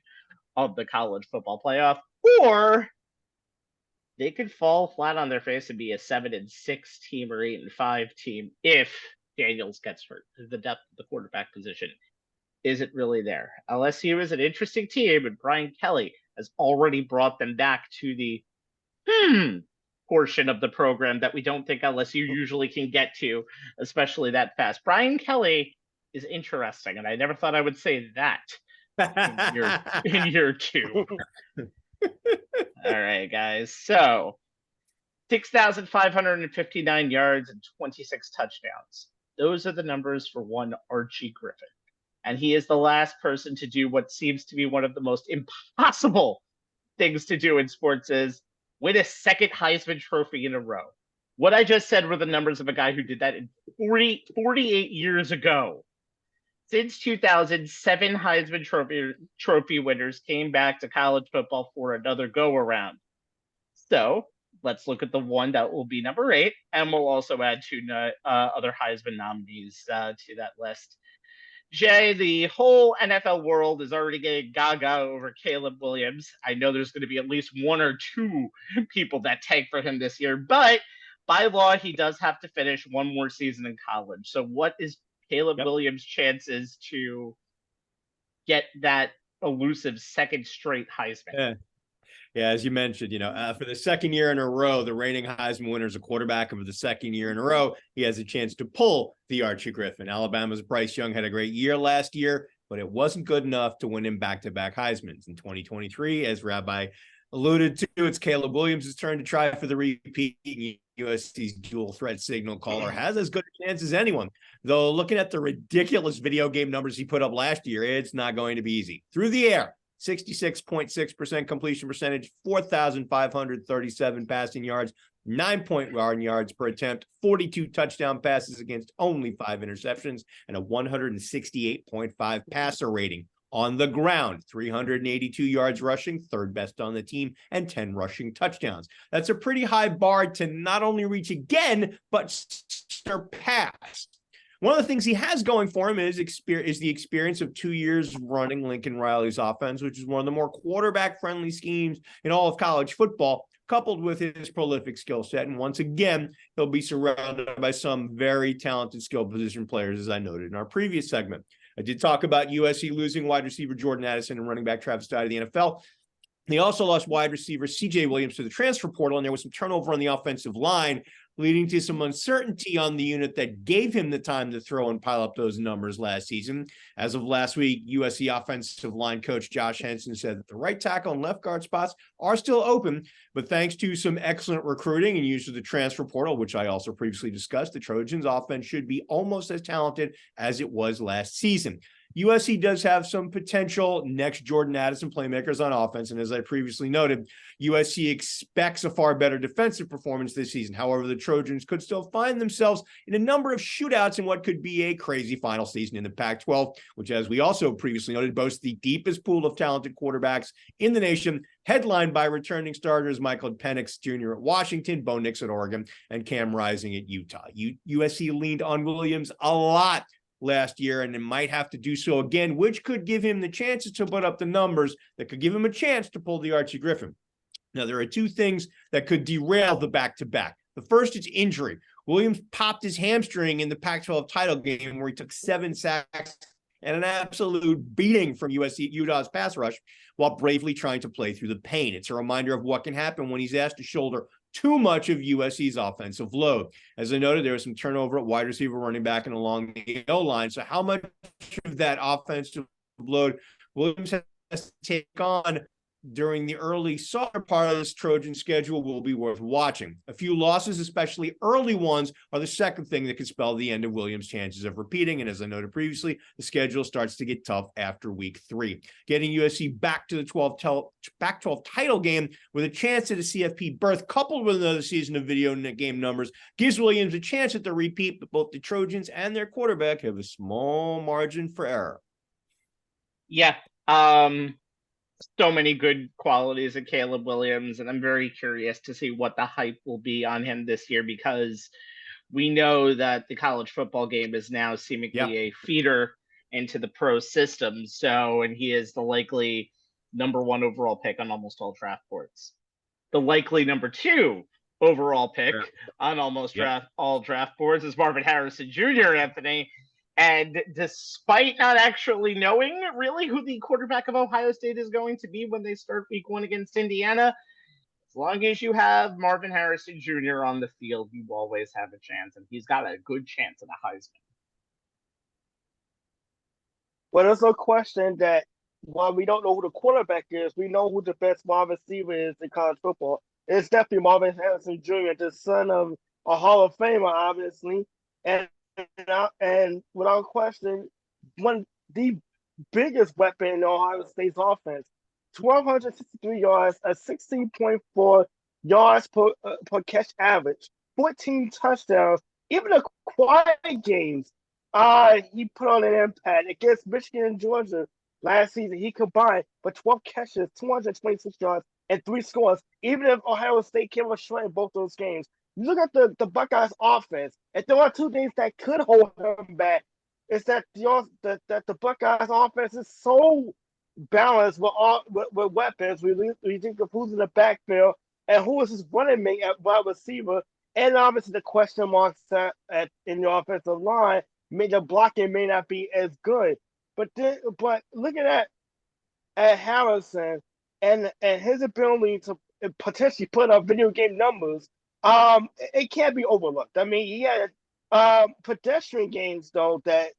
of the college football playoff. Or they could fall flat on their face and be a 7-6 team or 8-5 team if Daniels gets hurt. The depth of the quarterback position isn't really there. LSU is an interesting team, and Brian Kelly has already brought them back to the portion of the program that we don't think LSU usually can get to, especially that fast. Brian Kelly is interesting, and I never thought I would say that in year 2. All right, guys. So 6,559 yards and 26 touchdowns. Those are the numbers for one Archie Griffin. And he is the last person to do what seems to be one of the most impossible things to do in sports, is win a second Heisman Trophy in a row. What I just said were the numbers of a guy who did that in 48 years ago. Since 2007, Heisman Trophy winners came back to college football for another go-around. So let's look at the one that will be number 8, and we'll also add 2 other Heisman nominees to that list. Jay, the whole NFL world is already getting gaga over Caleb Williams. I know there's going to be at least 1 or 2 people that tank for him this year, but by law, he does have to finish 1 more season in college. So what is Caleb Williams' chances to get that elusive second straight Heisman? Yeah, as you mentioned, for the second year in a row, the reigning Heisman winner is a quarterback, and for the second year in a row, he has a chance to pull the Archie Griffin. Alabama's Bryce Young had a great year last year, but it wasn't good enough to win him back-to-back Heismans. In 2023, as Rabbi alluded to, it's Caleb Williams' turn to try for the repeat. USC's dual threat signal caller has as good a chance as anyone. Though looking at the ridiculous video game numbers he put up last year, it's not going to be easy. Through the air, 66.6% completion percentage, 4,537 passing yards, 9.1 yards per attempt, 42 touchdown passes against only 5 interceptions, and a 168.5 passer rating. On the ground, 382 yards rushing, 3rd best on the team, and 10 rushing touchdowns. That's a pretty high bar to not only reach again, but surpass. One of the things he has going for him is the experience of 2 years running Lincoln Riley's offense, which is one of the more quarterback-friendly schemes in all of college football, coupled with his prolific skill set. And once again, he'll be surrounded by some very talented skill position players, as I noted in our previous segment. I did talk about USC losing wide receiver Jordan Addison and running back Travis Dye to the NFL. They also lost wide receiver C.J. Williams to the transfer portal, and there was some turnover on the offensive line. leading to some uncertainty on the unit that gave him the time to throw and pile up those numbers last season. As of last week, USC offensive line coach Josh Henson said that the right tackle and left guard spots are still open, but thanks to some excellent recruiting and use of the transfer portal, which I also previously discussed, the Trojans offense should be almost as talented as it was last season. USC does have some potential next Jordan Addison playmakers on offense, and as I previously noted, USC expects a far better defensive performance this season. However, the Trojans could still find themselves in a number of shootouts in what could be a crazy final season in the Pac-12, which, as we also previously noted, boasts the deepest pool of talented quarterbacks in the nation, headlined by returning starters Michael Penix Jr. at Washington, Bo Nix at Oregon, and Cam Rising at Utah. USC leaned on Williams a lot last year, and it might have to do so again, which could give him the chances to put up the numbers that could give him a chance to pull the Archie Griffin. Now, there are two things that could derail the back-to-back. The first is injury. Williams popped his hamstring in the Pac-12 title game where he took 7 sacks and an absolute beating from Utah's pass rush while bravely trying to play through the pain. It's a reminder of what can happen when he's asked to shoulder too much of USC's offensive load. As I noted, there was some turnover at wide receiver, running back, and along the O-line. So how much of that offensive load Williams has to take on during the early summer part of this Trojan schedule will be worth watching. A few losses, especially early ones, are the second thing that could spell the end of Williams' chances of repeating. And as I noted previously, the schedule starts to get tough after week 3. Getting USC back to the Pac-12 title game with a chance at a CFP berth, coupled with another season of video game numbers, gives Williams a chance at the repeat, but both the Trojans and their quarterback have a small margin for error. Yeah. So many good qualities of Caleb Williams, and I'm very curious to see what the hype will be on him this year, because we know that the college football game is now seemingly a feeder into the pro system. So, and he is the likely number 1 overall pick on almost all draft boards. The likely number 2 overall pick on almost all draft boards is Marvin Harrison Jr., Anthony. And despite not actually knowing really who the quarterback of Ohio State is going to be when they start week 1 against Indiana, as long as you have Marvin Harrison Jr. on the field, you always have a chance. And he's got a good chance at a Heisman. Well, there's no question that while we don't know who the quarterback is, we know who the best wide receiver is in college football. It's definitely Marvin Harrison Jr., the son of a Hall of Famer, obviously. And without question, the biggest weapon in Ohio State's offense, 1,263 yards, a 16.4 yards per catch average, 14 touchdowns. Even the quiet games, he put on an impact against Michigan and Georgia last season. He combined for 12 catches, 226 yards, and 3 scores. Even if Ohio State came up short in both those games. You look at the Buckeyes offense, and there are 2 things that could hold him back. It's that the Buckeyes offense is so balanced with weapons. We think of who's in the backfield and who is his running mate at wide receiver, and obviously the question marks in the offensive line. The blocking may not be as good, but looking at Harrison and his ability to potentially put up video game numbers. It can't be overlooked. I mean, he had pedestrian games though that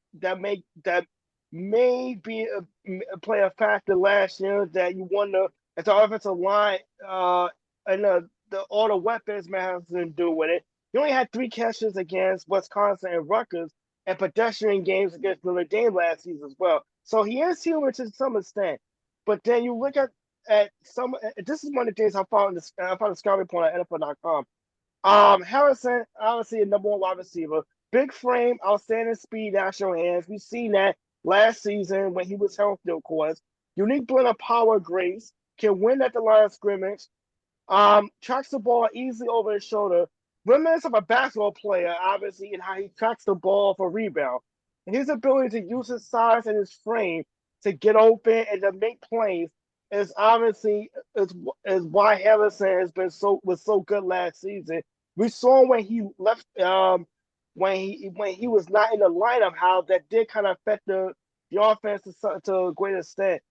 may be play a factor last year, that you wonder if the offensive line and all the weapons may have to do with it. He only had 3 catches against Wisconsin and Rutgers, and pedestrian games against Notre Dame last season as well. So he is human to some extent. But then you look at some. This is one of the things I found the scouting report on NFL.com. Harrison, obviously a number 1 wide receiver, big frame, outstanding speed, national hands. We've seen that last season when he was healthy, of course. Unique blend of power, grace, can win at the line of scrimmage. Tracks the ball easily over his shoulder. Reminiscent of a basketball player, obviously, in how he tracks the ball for rebound. His ability to use his size and his frame to get open and to make plays is obviously is why Harrison was so good last season. We saw when he left, when he was not in the lineup, how that did kind of affect the offense to a great extent.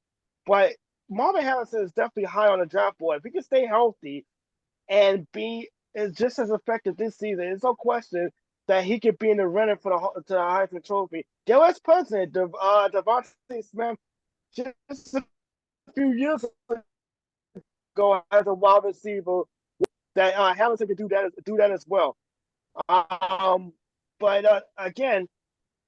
But Marvin Harrison is definitely high on the draft board. If he can stay healthy and be is just as effective this season. There's no question that he could be in the running for the Heisman Trophy. There was President Devontae Smith just a few years ago as a wide receiver that Hamilton could do that as well. But again,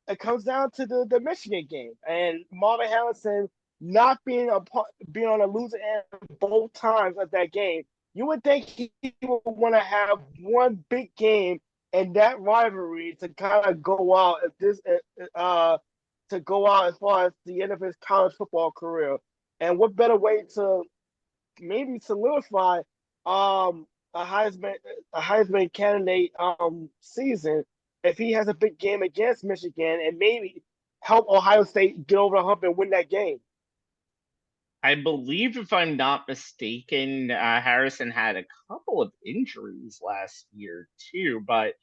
it comes down to the Michigan game and Marvin Harrison not being on the losing end both times of that game. You would think he would want to have one big game in that rivalry to kind of go out as far as the end of his college football career. And what better way to maybe solidify a Heisman candidate season if he has a big game against Michigan and maybe help Ohio State get over the hump and win that game. I believe, if I'm not mistaken, Harrison had a couple of injuries last year too, but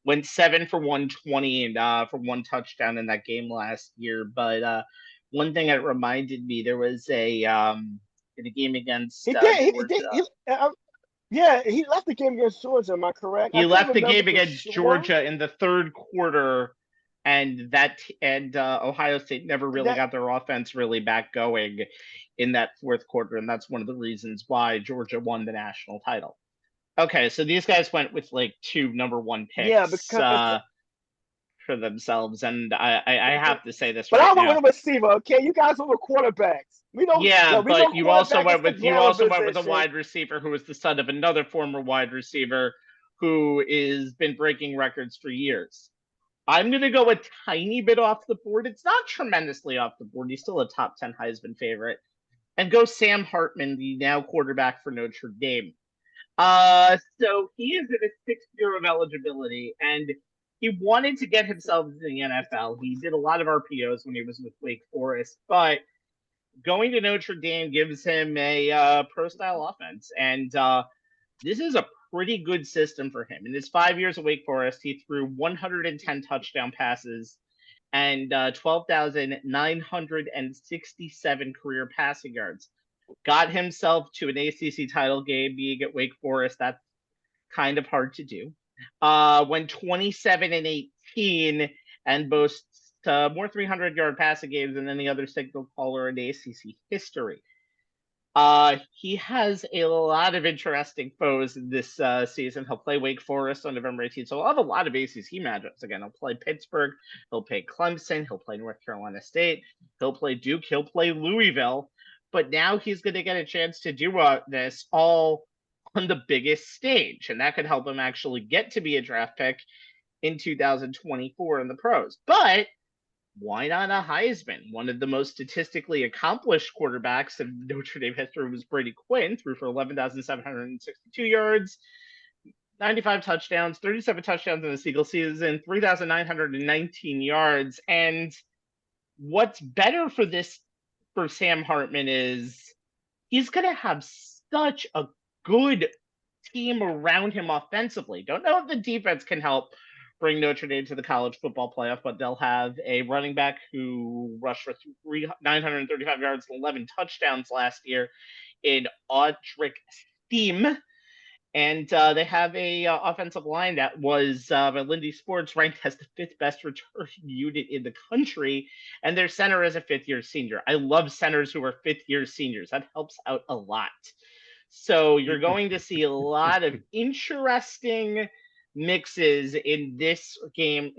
went 7 for 120 and for one touchdown in that game last year. But one thing that reminded me, there was in a game against Georgia. He left the game against Georgia. Am I correct? He left the game against Georgia in the third quarter, and Ohio State never really got their offense really back going in that fourth quarter, and that's one of the reasons why Georgia won the national title. Okay, so these guys went with like 2 number 1 picks for themselves, and I have to say this but right I now. went with a receiver. Okay, you guys went with quarterbacks. But you also went with a wide receiver who was the son of another former wide receiver who has been breaking records for years. I'm going to go a tiny bit off the board. It's not tremendously off the board. He's still a top 10 Heisman favorite. And go Sam Hartman, the now quarterback for Notre Dame. So he is in his 6th year of eligibility, and he wanted to get himself into the NFL. He did a lot of RPOs when he was with Wake Forest, but going to Notre Dame gives him a pro-style offense, and this is a pretty good system for him. In his 5 years at Wake Forest, he threw 110 touchdown passes and 12,967 career passing yards. Got himself to an ACC title game being at Wake Forest. That's kind of hard to do. Went 27-18 and boasts more 300-yard passing games than any other signal caller in ACC history. He has a lot of interesting foes this season. He'll play Wake Forest on November 18th, so he'll have a lot of ACC matchups. Again, he'll play Pittsburgh, he'll play Clemson, he'll play North Carolina State, he'll play Duke, he'll play Louisville. But now he's going to get a chance to do this all on the biggest stage, and that could help him actually get to be a draft pick in 2024 in the pros. But why not a Heisman? One of the most statistically accomplished quarterbacks in Notre Dame history was Brady Quinn, threw for 11,762 yards, 95 touchdowns, 37 touchdowns in a single season, 3,919 yards. And what's better for Sam Hartman is he's going to have such a good team around him offensively. Don't know if the defense can help bring Notre Dame to the college football playoff, but they'll have a running back who rushed for 935 yards and 11 touchdowns last year in Audric Steam. And they have a offensive line that was by Lindy Sports ranked as the 5th best return unit in the country, and their center is a 5th-year senior. I love centers who are 5th-year seniors. That helps out a lot. So you're going to see a lot of interesting mixes in this game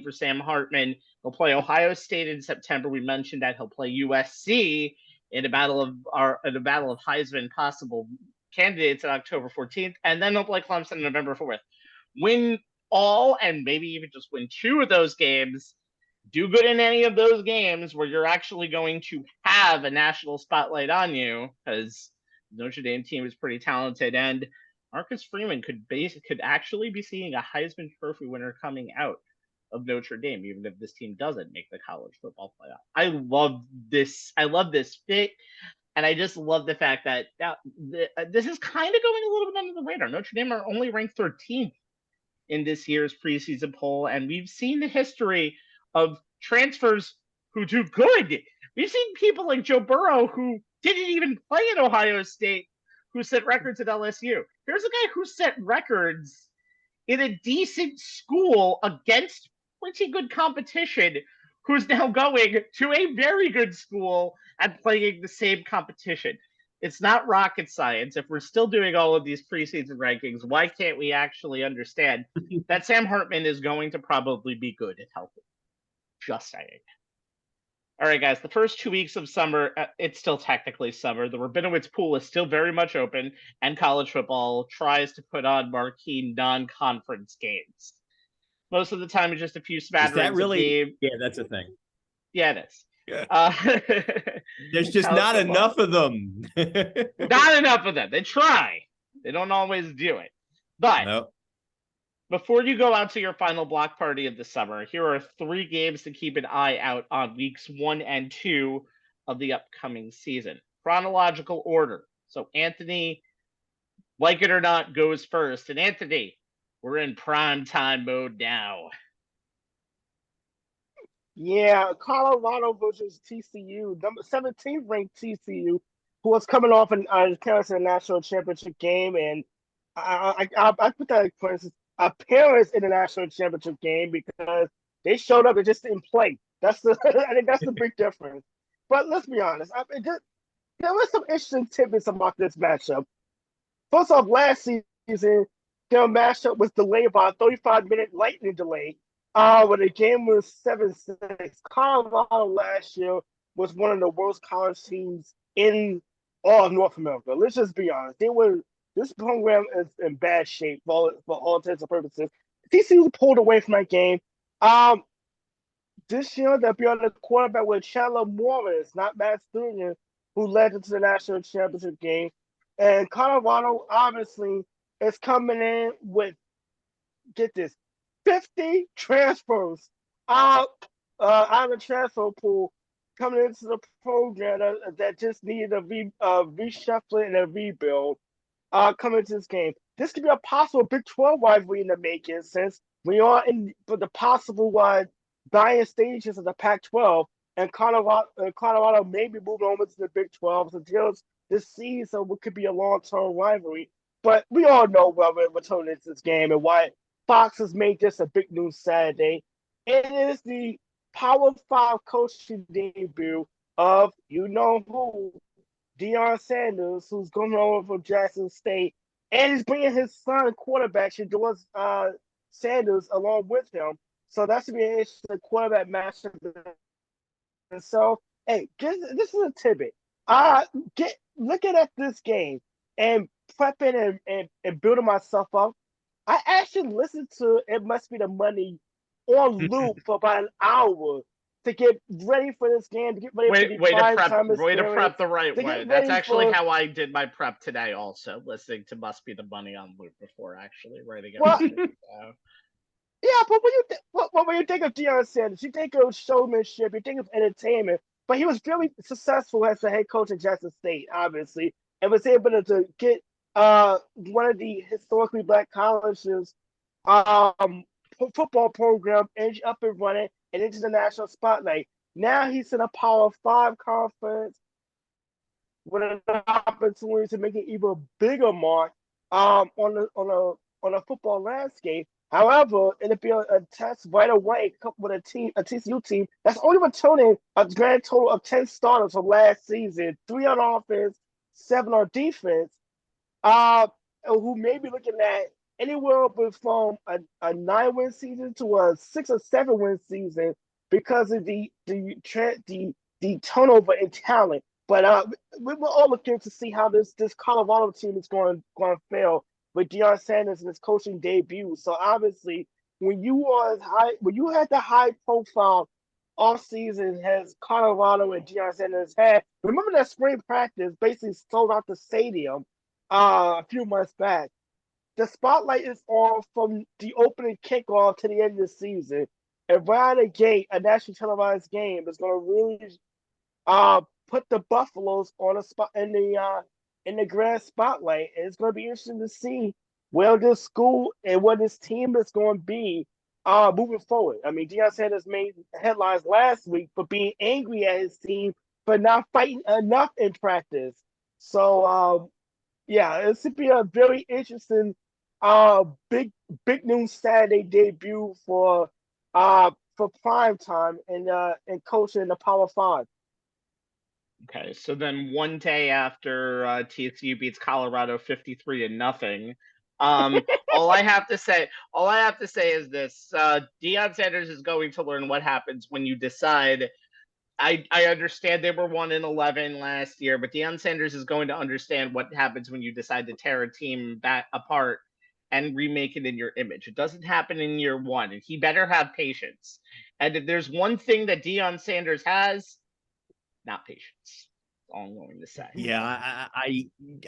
for Sam Hartman. He'll play Ohio State in September. We mentioned that he'll play USC in a battle of Heisman possible candidates on October 14th, and then they'll play Clemson on November 4th. Win all, and maybe even just win 2 of those games. Do good in any of those games where you're actually going to have a national spotlight on you, because Notre Dame team is pretty talented, and Marcus Freeman could actually be seeing a Heisman Trophy winner coming out of Notre Dame, even if this team doesn't make the college football playoff. I love this fit. And I just love the fact that this is kind of going a little bit under the radar. Notre Dame are only ranked 13th in this year's preseason poll, and we've seen the history of transfers who do good. We've seen people like Joe Burrow, who didn't even play at Ohio State, who set records at LSU. Here's a guy who set records in a decent school against pretty good competition, who's now going to a very good school and playing the same competition. It's not rocket science. If we're still doing all of these preseason rankings, why can't we actually understand that Sam Hartman is going to probably be good and healthy? Just saying. All right, guys, the first 2 weeks of summer, it's still technically summer. The Rabinowitz pool is still very much open, and college football tries to put on marquee non-conference games. Most of the time, it's just a few smatterings of game. Yeah, that's a thing. Yeah, it is. Yeah. There's just not enough of them. Not enough of them. They try. They don't always do it. But before you go out to your final block party of the summer, here are 3 games to keep an eye out on weeks 1 and 2 of the upcoming season. Chronological order. So Anthony, like it or not, goes first. And Anthony, we're in prime time mode now. Yeah, Colorado versus TCU, number 17th ranked TCU, who was coming off an appearance in the national championship game, and I put that for instance, appearance in the national championship game because they showed up and just didn't play. That's the I think that's the big difference. But let's be honest, there was some interesting tidbits about this matchup. First off, last season, their matchup was delayed by a 35-minute lightning delay. When the game was 7-6, Colorado last year was one of the worst college teams in all of North America. Let's just be honest. This program is in bad shape for all intents and purposes. TCU pulled away from that game. This year, they'll be on the quarterback with Chandler Morris, not Matt Stunier, who led them to the national championship game. And Colorado, obviously, is coming in with, get this, 50 transfers out of the transfer pool coming into the program that just needed a reshuffling and a rebuild coming into this game. This could be a possible Big 12 rivalry in the making since we are in the possible dying stages of the Pac-12, and Colorado may be moving over to the Big 12 until this season, what could be a long-term rivalry. But we all know why we're returning to this game and why Fox has made this a big news Saturday. It is the Power 5 coaching debut of you-know-who, Deion Sanders, who's coming over from Jackson State, and he's bringing his son, quarterback, Shedeur Sanders, along with him. So that's going to be an interesting quarterback matchup. And so, hey, this is a tidbit. Looking at this game and prepping and building myself up, I actually listened to It Must Be the Money on loop for about an hour to get ready for this game, to get ready for the way to prep the right way. That's actually how I did my prep today also, listening to Must Be the Money on loop before actually writing it. Yeah, but when you think of Deion Sanders, you think of showmanship, you think of entertainment, but he was really successful as a head coach at Jackson State, obviously, and was able to get one of the historically black colleges football program up and running and into the national spotlight. Now he's in a Power 5 conference with an opportunity to make an even bigger mark on a football landscape. However, it'll be a test right away with a TCU team that's only returning a grand total of 10 starters from last season, 3 on offense, 7 on defense, who may be looking at anywhere from a 9-win season to a 6 or 7-win season because of the turnover in talent. But we're all looking to see how this Colorado team is going to fail with Deion Sanders in his coaching debut. So obviously, when you had the high profile off season as Colorado and Deion Sanders had, remember that spring practice basically sold out the stadium a few months back. The spotlight is on from the opening kickoff to the end of the season. And right out of the gate, a nationally televised game is going to really put the Buffaloes on a spot in the grand spotlight. And it's going to be interesting to see where this school and what this team is going to be moving forward. I mean, Deion Sanders made headlines last week for being angry at his team for not fighting enough in practice. So Yeah, it should be a very interesting big noon Saturday debut for prime time and coaching in the Power Five. Okay, so then one day after TCU beats Colorado 53-0, all I have to say is this: Deion Sanders is going to learn what happens when you decide. I understand they were 1-11 last year, but Deion Sanders is going to understand what happens when you decide to tear a team back apart and remake it in your image. It doesn't happen in year one, and he better have patience. And if there's one thing that Deion Sanders has, not patience. That's all I'm going to say. Yeah,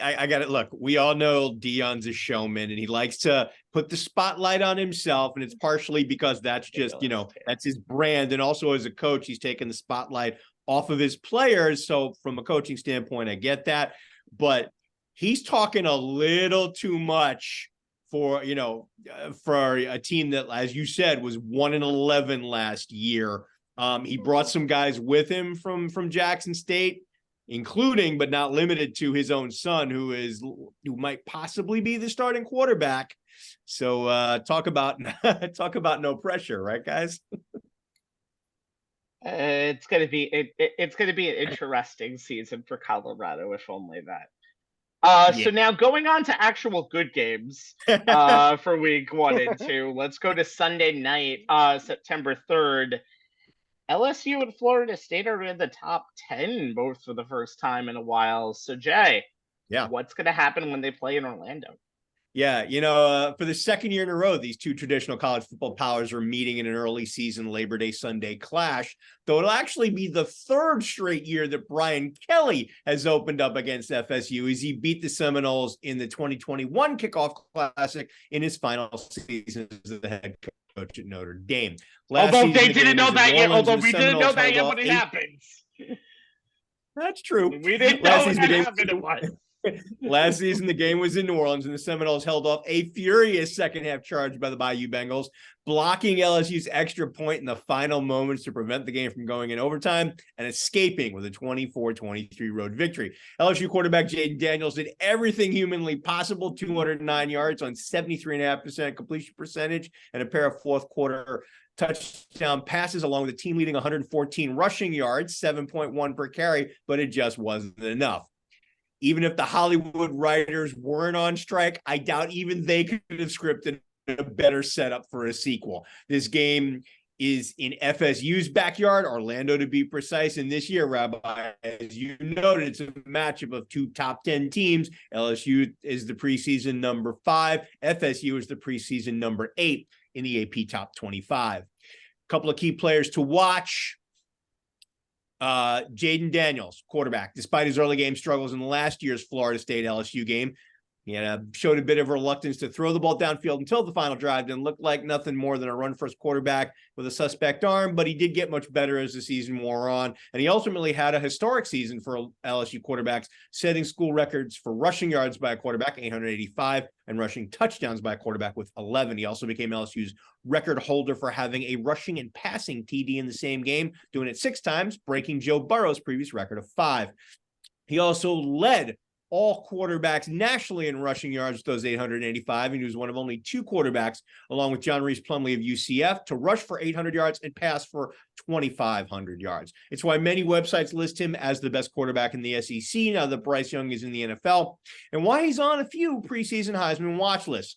I got it. Look, we all know Dion's a showman, and he likes to put the spotlight on himself, and it's partially because that's just that's his brand, and also as a coach, he's taking the spotlight off of his players. So from a coaching standpoint, I get that, but he's talking a little too much for for a team that, as you said, was 1-11 last year. He brought some guys with him from Jackson State, including but not limited to his own son, who might possibly be the starting quarterback. So talk about no pressure, right, guys? It's gonna be an interesting season for Colorado, if only that. So now going on to actual good games for week 1 and 2. Let's go to Sunday night, September 3rd. LSU and Florida State are in the top 10 both for the first time in a while. So Jay, what's going to happen when they play in Orlando? Yeah, for the second year in a row, these two traditional college football powers are meeting in an early season Labor Day Sunday clash, though it'll actually be the third straight year that Brian Kelly has opened up against FSU as he beat the Seminoles in the 2021 Kickoff Classic in his final season as the head coach at Notre Dame. Although we didn't know that yet when it happens. That's true. We didn't know that happened. Last season, the game was in New Orleans, and the Seminoles held off a furious second-half charge by the Bayou Bengals, blocking LSU's extra point in the final moments to prevent the game from going in overtime and escaping with a 24-23 road victory. LSU quarterback Jaden Daniels did everything humanly possible, 209 yards on 73.5% completion percentage and a pair of fourth-quarter touchdown passes, along with a team-leading 114 rushing yards, 7.1 per carry, but it just wasn't enough. Even if the Hollywood writers weren't on strike, I doubt even they could have scripted a better setup for a sequel. This game is in FSU's backyard, Orlando to be precise. And this year, Rabbi, as you noted, it's a matchup of two top 10 teams. LSU is the preseason number 5. FSU is the preseason number 8 in the AP Top 25. A couple of key players to watch. Jaden Daniels, quarterback, despite his early game struggles in last year's Florida State LSU game, he showed a bit of reluctance to throw the ball downfield until the final drive. Didn't look like nothing more than a run-first quarterback with a suspect arm, but he did get much better as the season wore on. And he ultimately had a historic season for LSU quarterbacks, setting school records for rushing yards by a quarterback, 885, and rushing touchdowns by a quarterback with 11. He also became LSU's record holder for having a rushing and passing TD in the same game, doing it 6 times, breaking Joe Burrow's previous record of 5. He also led all quarterbacks nationally in rushing yards with those 885, and he was one of only 2 quarterbacks, along with John Reese Plumlee of UCF, to rush for 800 yards and pass for 2,500 yards. It's why many websites list him as the best quarterback in the SEC now that Bryce Young is in the NFL, and why he's on a few preseason Heisman watch lists.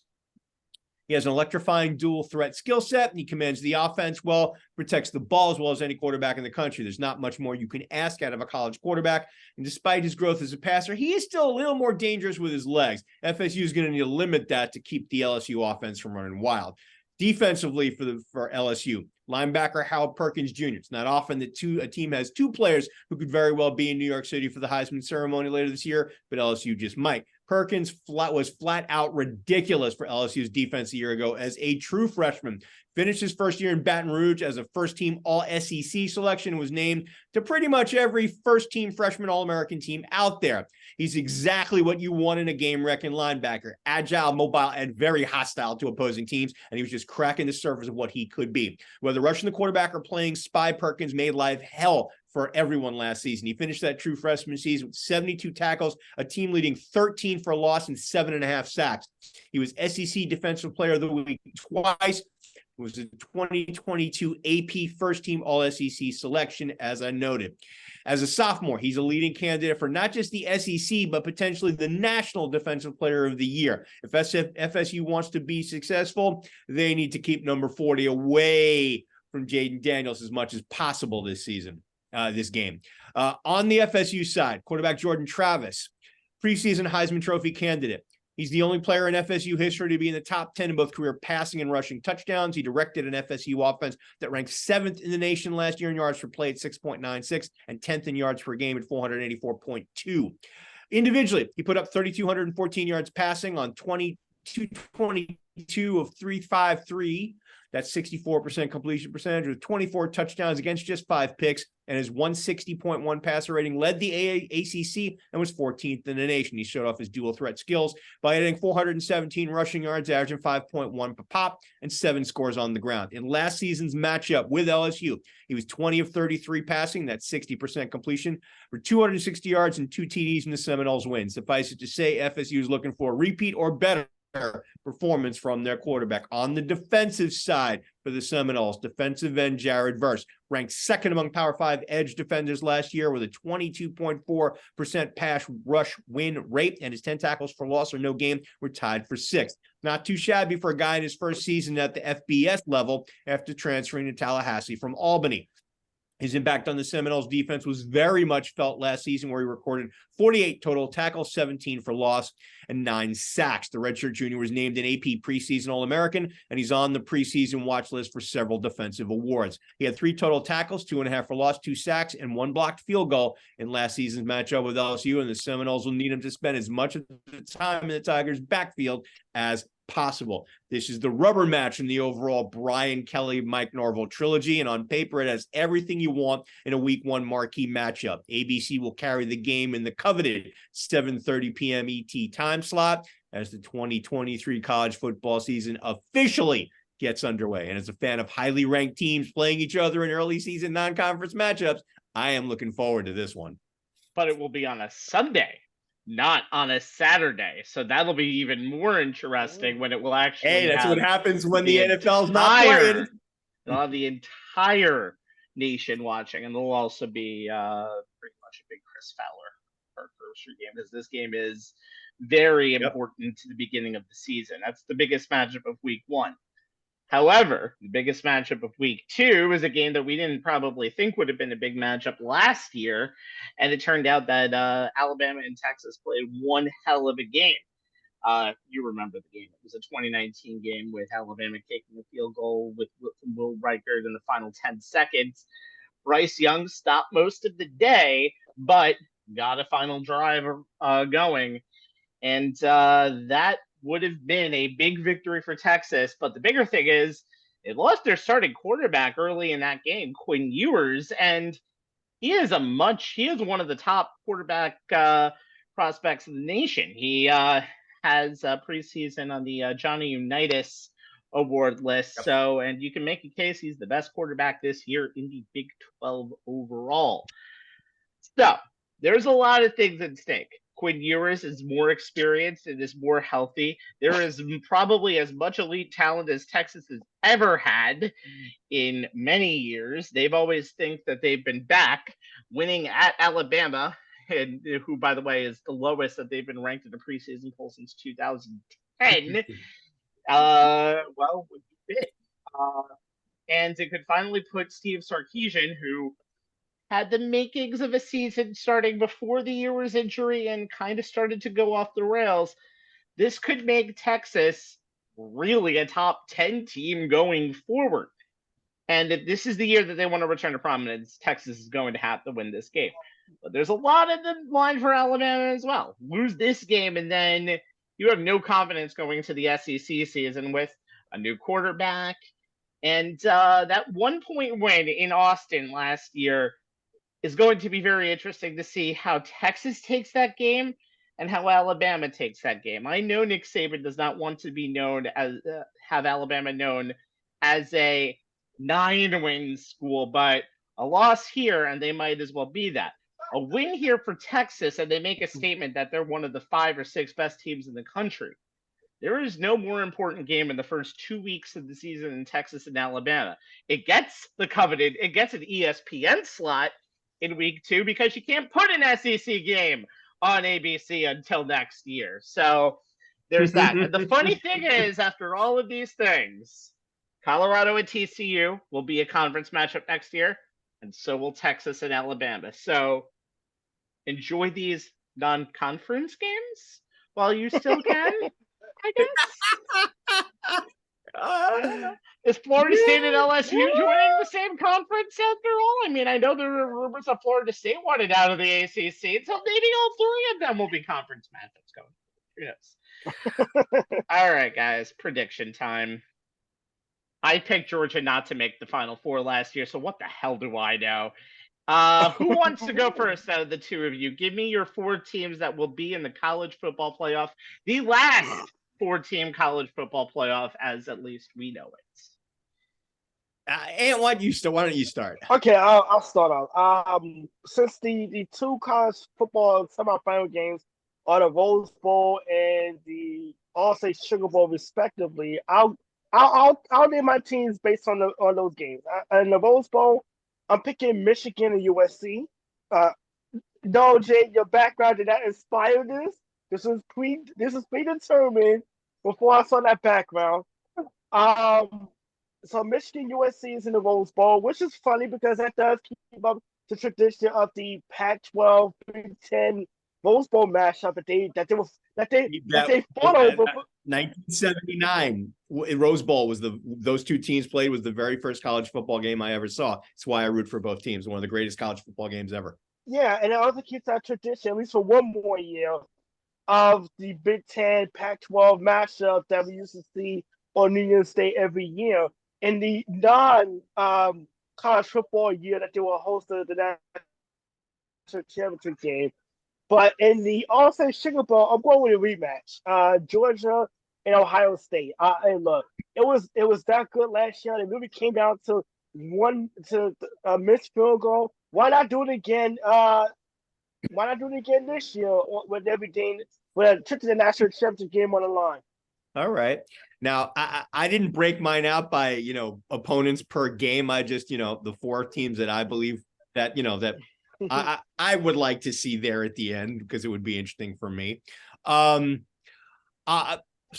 He has an electrifying dual threat skill set, and he commands the offense well, protects the ball as well as any quarterback in the country. There's not much more you can ask out of a college quarterback. And despite his growth as a passer, he is still a little more dangerous with his legs. FSU is going to need to limit that to keep the LSU offense from running wild. Defensively for LSU, linebacker Howard Perkins Jr. It's not often that a team has 2 players who could very well be in New York City for the Heisman ceremony later this year, but LSU just might. Perkins was flat out ridiculous for LSU's defense a year ago as a true freshman, Finished his first year in Baton Rouge as a first-team All-SEC selection, was named to pretty much every first-team freshman All-American team out there. He's exactly what you want in a game-wrecking linebacker. Agile, mobile, and very hostile to opposing teams, and he was just cracking the surface of what he could be. Whether rushing the quarterback or playing Spy Perkins made life hell for everyone last season. He finished that true freshman season with 72 tackles, a team-leading 13 for a loss, and 7.5 sacks. He was SEC Defensive Player of the Week twice. It was a 2022 AP first-team All-SEC selection, as I noted. As a sophomore, he's a leading candidate for not just the SEC, but potentially the National Defensive Player of the Year. If FSU wants to be successful, they need to keep number 40 away from Jaden Daniels as much as possible this season, this game. On the FSU side, quarterback Jordan Travis, preseason Heisman Trophy candidate. He's the only player in FSU history to be in the top 10 in both career passing and rushing touchdowns. He directed an FSU offense that ranked 7th in the nation last year in yards per play at 6.96 and 10th in yards per game at 484.2. Individually, he put up 3,214 yards passing on 22 of 353. That's 64% completion percentage with 24 touchdowns against just 5 picks, and his 160.1 passer rating led the ACC and was 14th in the nation. He showed off his dual threat skills by adding 417 rushing yards, averaging 5.1 per pop, and 7 scores on the ground. In last season's matchup with LSU, he was 20 of 33 passing, that's 60% completion, for 260 yards and 2 TDs in the Seminoles win. Suffice it to say, FSU is looking for a repeat or better performance from their quarterback. On the defensive side for the Seminoles, defensive end Jared Verse ranked second among Power 5 edge defenders last year with a 22.4% pass rush win rate, and his 10 tackles for loss or no gain were tied for 6th. Not too shabby for a guy in his first season at the FBS level after transferring to Tallahassee from Albany. His impact on the Seminoles defense was very much felt last season, where he recorded 48 total tackles, 17 for loss, and 9 sacks. The redshirt junior was named an AP preseason All-American, and he's on the preseason watch list for several defensive awards. He had 3 total tackles, 2.5 for loss, 2 sacks, and 1 blocked field goal in last season's matchup with LSU, and the Seminoles will need him to spend as much of the time in the Tigers' backfield as possible. This is the rubber match in the overall Brian Kelly, Mike Norvell trilogy, and on paper it has everything you want in a week 1 marquee matchup. ABC will carry the game in the coveted 7:30 p.m. ET time slot as the 2023 college football season officially gets underway. And as a fan of highly ranked teams playing each other in early season non-conference matchups, I am looking forward to this one. But it will be on a Sunday, not on a Saturday. So that'll be even more interesting when it will actually. Hey, that's what happens when the NFL's not playing. They'll have the entire nation watching, and there'll also be pretty much a big Chris Fowler grocery game, because this game is very important to the beginning of the season. That's the biggest matchup of week 1. However, the biggest matchup of week 2 is a game that we didn't probably think would have been a big matchup last year. And it turned out that Alabama and Texas played one hell of a game. You remember the game. It was a 2019 game with Alabama kicking a field goal with Will Reichard in the final 10 seconds. Bryce Young stopped most of the day, but got a final drive going. And that would have been a big victory for Texas. But the bigger thing is they lost their starting quarterback early in that game, Quinn Ewers, and he is one of the top quarterback prospects in the nation. He has a preseason on the Johnny Unitas award list. So, and you can make a case he's the best quarterback this year in the Big 12 overall. So there's a lot of things at stake. Quinn Ewers is more experienced and is more healthy. There is probably as much elite talent as Texas has ever had in many years. They've always think that they've been back, winning at Alabama, and who, by the way, is the lowest that they've been ranked in a preseason poll since 2010. Well, and it could finally put Steve Sarkisian, who had the makings of a season starting before the Ewers injury and kind of started to go off the rails. This could make Texas really a top 10 team going forward. And if this is the year that they want to return to prominence, Texas is going to have to win this game. But there's a lot of the line for Alabama as well. Lose this game, and then you have no confidence going into the SEC season with a new quarterback, And that 1-point win in Austin last year is going to be very interesting to see how Texas takes that game and how Alabama takes that game. I know Nick Saban does not want to be known as have Alabama known as a 9-win school, but a loss here and they might as well be that. A win here for Texas and they make a statement that they're one of the 5 or 6 best teams in the country. There is no more important game in the first 2 weeks of the season in Texas and Alabama. It gets an ESPN slot in week 2 because you can't put an SEC game on ABC until next year. So there's that. And the funny thing is, after all of these things, Colorado and TCU will be a conference matchup next year, and so will Texas and Alabama. So enjoy these non-conference games while you still can. I guess. Is Florida State and LSU joining the same conference after all? I mean, I know there were rumors of Florida State wanted out of the ACC, so maybe all 3 of them will be conference matchups going. Who knows? All right, guys, prediction time. I picked Georgia not to make the Final Four last year, so what the hell do I know? Who wants to go first out of the 2 of you? Give me your 4 teams that will be in the college football playoff. The last 4-team college football playoff, as at least we know it. And why don't you start? Okay, I'll start off. Since the 2 college football semifinal games are the Rose Bowl and the All-State Sugar Bowl, respectively, I'll name my teams based on those games. In the Rose Bowl, I'm picking Michigan and USC. No, Jay, your background did not inspire this. This is predetermined before I saw that background. So Michigan USC is in the Rose Bowl, which is funny because that does keep up the tradition of the Pac-12 Big Ten Rose Bowl matchup that they followed. 1979 Rose Bowl was those 2 teams played was the very first college football game I ever saw. It's why I root for both teams. One of the greatest college football games ever. Yeah, and it also keeps that tradition, at least for one more year, of the Big Ten Pac-12 matchup that we used to see on New Year's Day every year. In the non-college football year that they were hosting the national championship game. But in the All-State Sugar Bowl, I'm going with a rematch. Georgia and Ohio State. And look, it was that good last year. It really came down to a missed field goal. Why not do it again? Why not do it again this year with everything, with a trip to the national championship game on the line? All right. Now, I didn't break mine out by, opponents per game. I just, the 4 teams that I believe that, that I would like to see there at the end because it would be interesting for me. So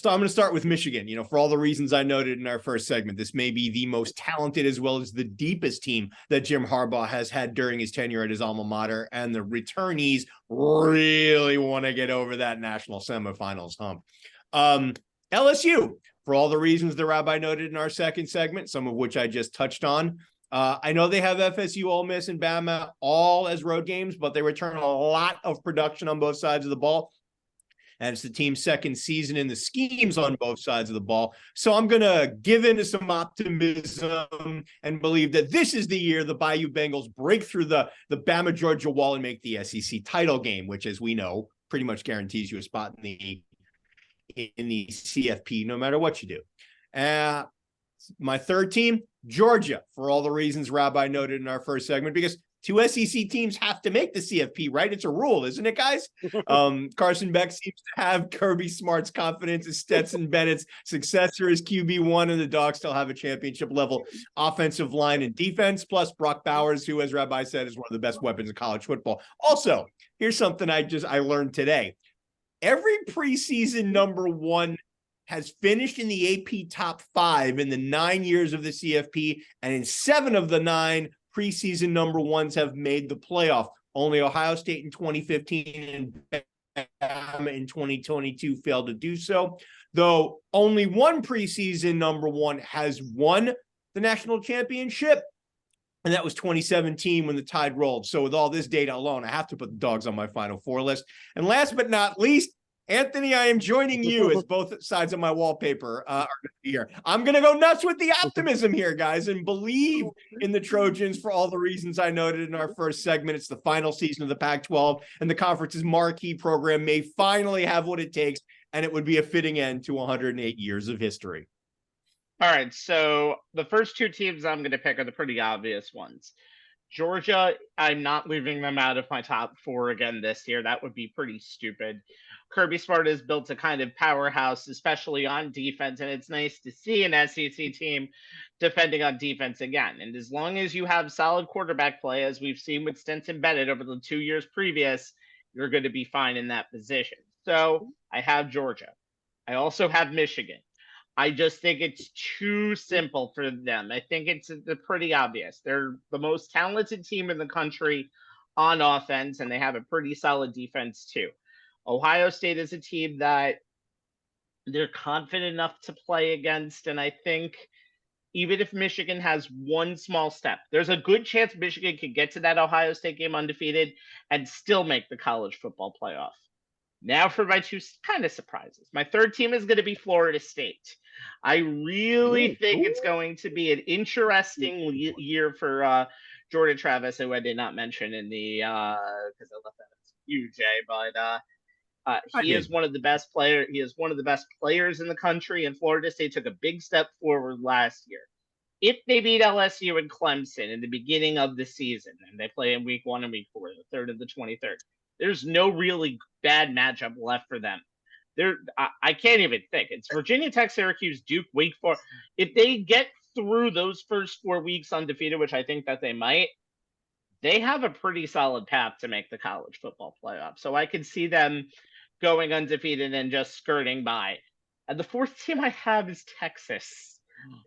I'm going to start with Michigan, for all the reasons I noted in our first segment. This may be the most talented as well as the deepest team that Jim Harbaugh has had during his tenure at his alma mater. And the returnees really want to get over that national semifinals hump. LSU, for all the reasons the rabbi noted in our second segment, some of which I just touched on. I know they have FSU, Ole Miss, and Bama all as road games, but they return a lot of production on both sides of the ball. And it's the team's second season in the schemes on both sides of the ball. So I'm going to give in to some optimism and believe that this is the year the Bayou Bengals break through the Bama-Georgia wall and make the SEC title game, which, as we know, pretty much guarantees you a spot in the CFP, no matter what you do. My third team, Georgia, for all the reasons Rabbi noted in our first segment, because 2 SEC teams have to make the CFP, right? It's a rule, isn't it, guys? Carson Beck seems to have Kirby Smart's confidence as Stetson Bennett's successor as QB1, and the Dogs still have a championship-level offensive line and defense, plus Brock Bowers, who, as Rabbi said, is one of the best weapons in college football. Also, here's something I learned today. Every preseason number 1 has finished in the AP top 5 in the 9 years of the CFP, and in 7 of the 9 preseason number 1s have made the playoff. Only Ohio State in 2015 and Bama in 2022 failed to do so, though only one preseason number 1 has won the national championship, and that was 2017 when the Tide rolled. So with all this data alone, I have to put the Dogs on my Final Four list. And last but not least, Anthony, I am joining you as both sides of my wallpaper are here. I'm going to go nuts with the optimism here, guys, and believe in the Trojans for all the reasons I noted in our first segment. It's the final season of the Pac-12, and the conference's marquee program may finally have what it takes, and it would be a fitting end to 108 years of history. All right, so the first two teams I'm going to pick are the pretty obvious ones. Georgia, I'm not leaving them out of my top 4 again this year. That would be pretty stupid. Kirby Smart has built a kind of powerhouse, especially on defense, and it's nice to see an SEC team defending on defense again. And as long as you have solid quarterback play, as we've seen with Stetson Bennett over the 2 years previous, you're going to be fine in that position. So I have Georgia. I also have Michigan. I just think it's too simple for them. I think it's pretty obvious. They're the most talented team in the country on offense, and they have a pretty solid defense too. Ohio State is a team that they're confident enough to play against, and I think even if Michigan has one small step, there's a good chance Michigan could get to that Ohio State game undefeated and still make the college football playoff. Now for my 2 kind of surprises. My third team is going to be Florida State. I really think it's going to be an interesting year for Jordan Travis, who I did not mention in the because I left that as you, Jay, but he is one of the best players. He is one of the best players in the country, and Florida State took a big step forward last year. If they beat LSU and Clemson in the beginning of the season, and they play in week 1 and week 4, the 3rd and the 23rd, there's no really bad matchup left for them. I can't even think. It's Virginia Tech, Syracuse, Duke, Wake Forest. If they get through those first 4 weeks undefeated, which I think that they might, they have a pretty solid path to make the college football playoff. So I could see them going undefeated and just skirting by. And the 4th team I have is Texas.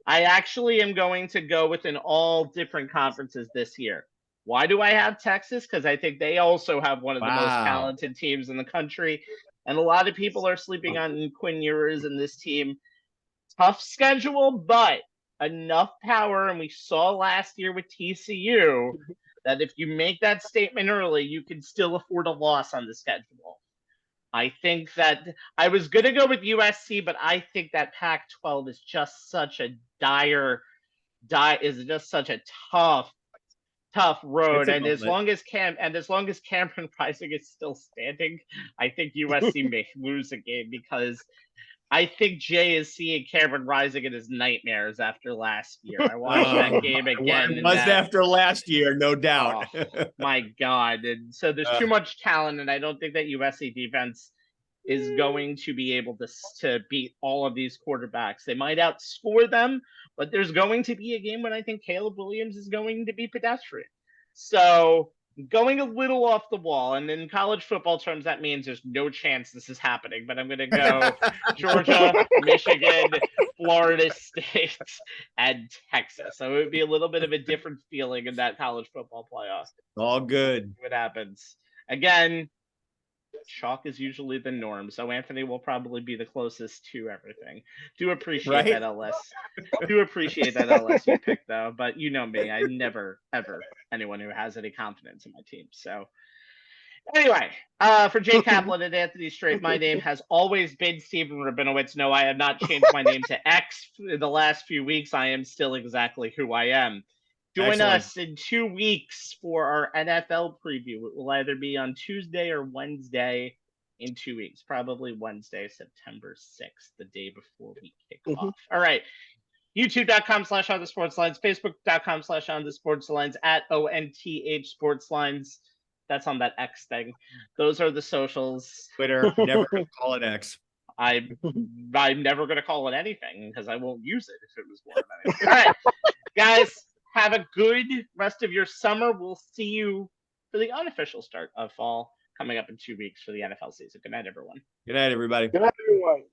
I actually am going to go within all different conferences this year. Why do I have Texas? Because I think they also have one of the most talented teams in the country. And a lot of people are sleeping on Quinn Ewers and this team. Tough schedule, but enough power. And we saw last year with TCU that if you make that statement early, you can still afford a loss on the schedule. I think that I was going to go with USC, but I think that Pac-12 is just such a tough road, and as long as Cameron Rising is still standing, I think USC may lose a game because I think Jay is seeing Cameron Rising in his nightmares after last year. I watched that game again. It was after last year, no doubt. Oh, my God. And so there's too much talent, and I don't think that USC defense is going to be able to beat all of these quarterbacks. They might outscore them, but there's going to be a game when I think Caleb Williams is going to be pedestrian. So going a little off the wall, and in college football terms, that means there's no chance this is happening, but I'm going to go Georgia, Michigan, Florida State, and Texas. So it would be a little bit of a different feeling in that college football playoff. All good. What happens. Again, chalk is usually the norm, so Anthony will probably be the closest to everything. Do appreciate that LSU pick, though. But you know me, I never ever anyone who has any confidence in my team. So anyway, for Jay Kaplan and Anthony Strait, my name has always been Stephen Rabinowitz. No, I have not changed my name to X in the last few weeks. I am still exactly who I am. Join us in 2 weeks for our NFL preview. It will either be on Tuesday or Wednesday in 2 weeks. Probably Wednesday, September 6th, the day before we kick off. All right. YouTube.com/OnTheSportsLines, Facebook.com/OnTheSportsLines, @ONTH SportsLines. That's on that X thing. Those are the socials. Twitter, never gonna call it X. I'm never going to call it anything because I won't use it if it was one of anything. All right, guys. Have a good rest of your summer. We'll see you for the unofficial start of fall coming up in 2 weeks for the NFL season. Good night, everyone. Good night, everybody. Good night, everyone.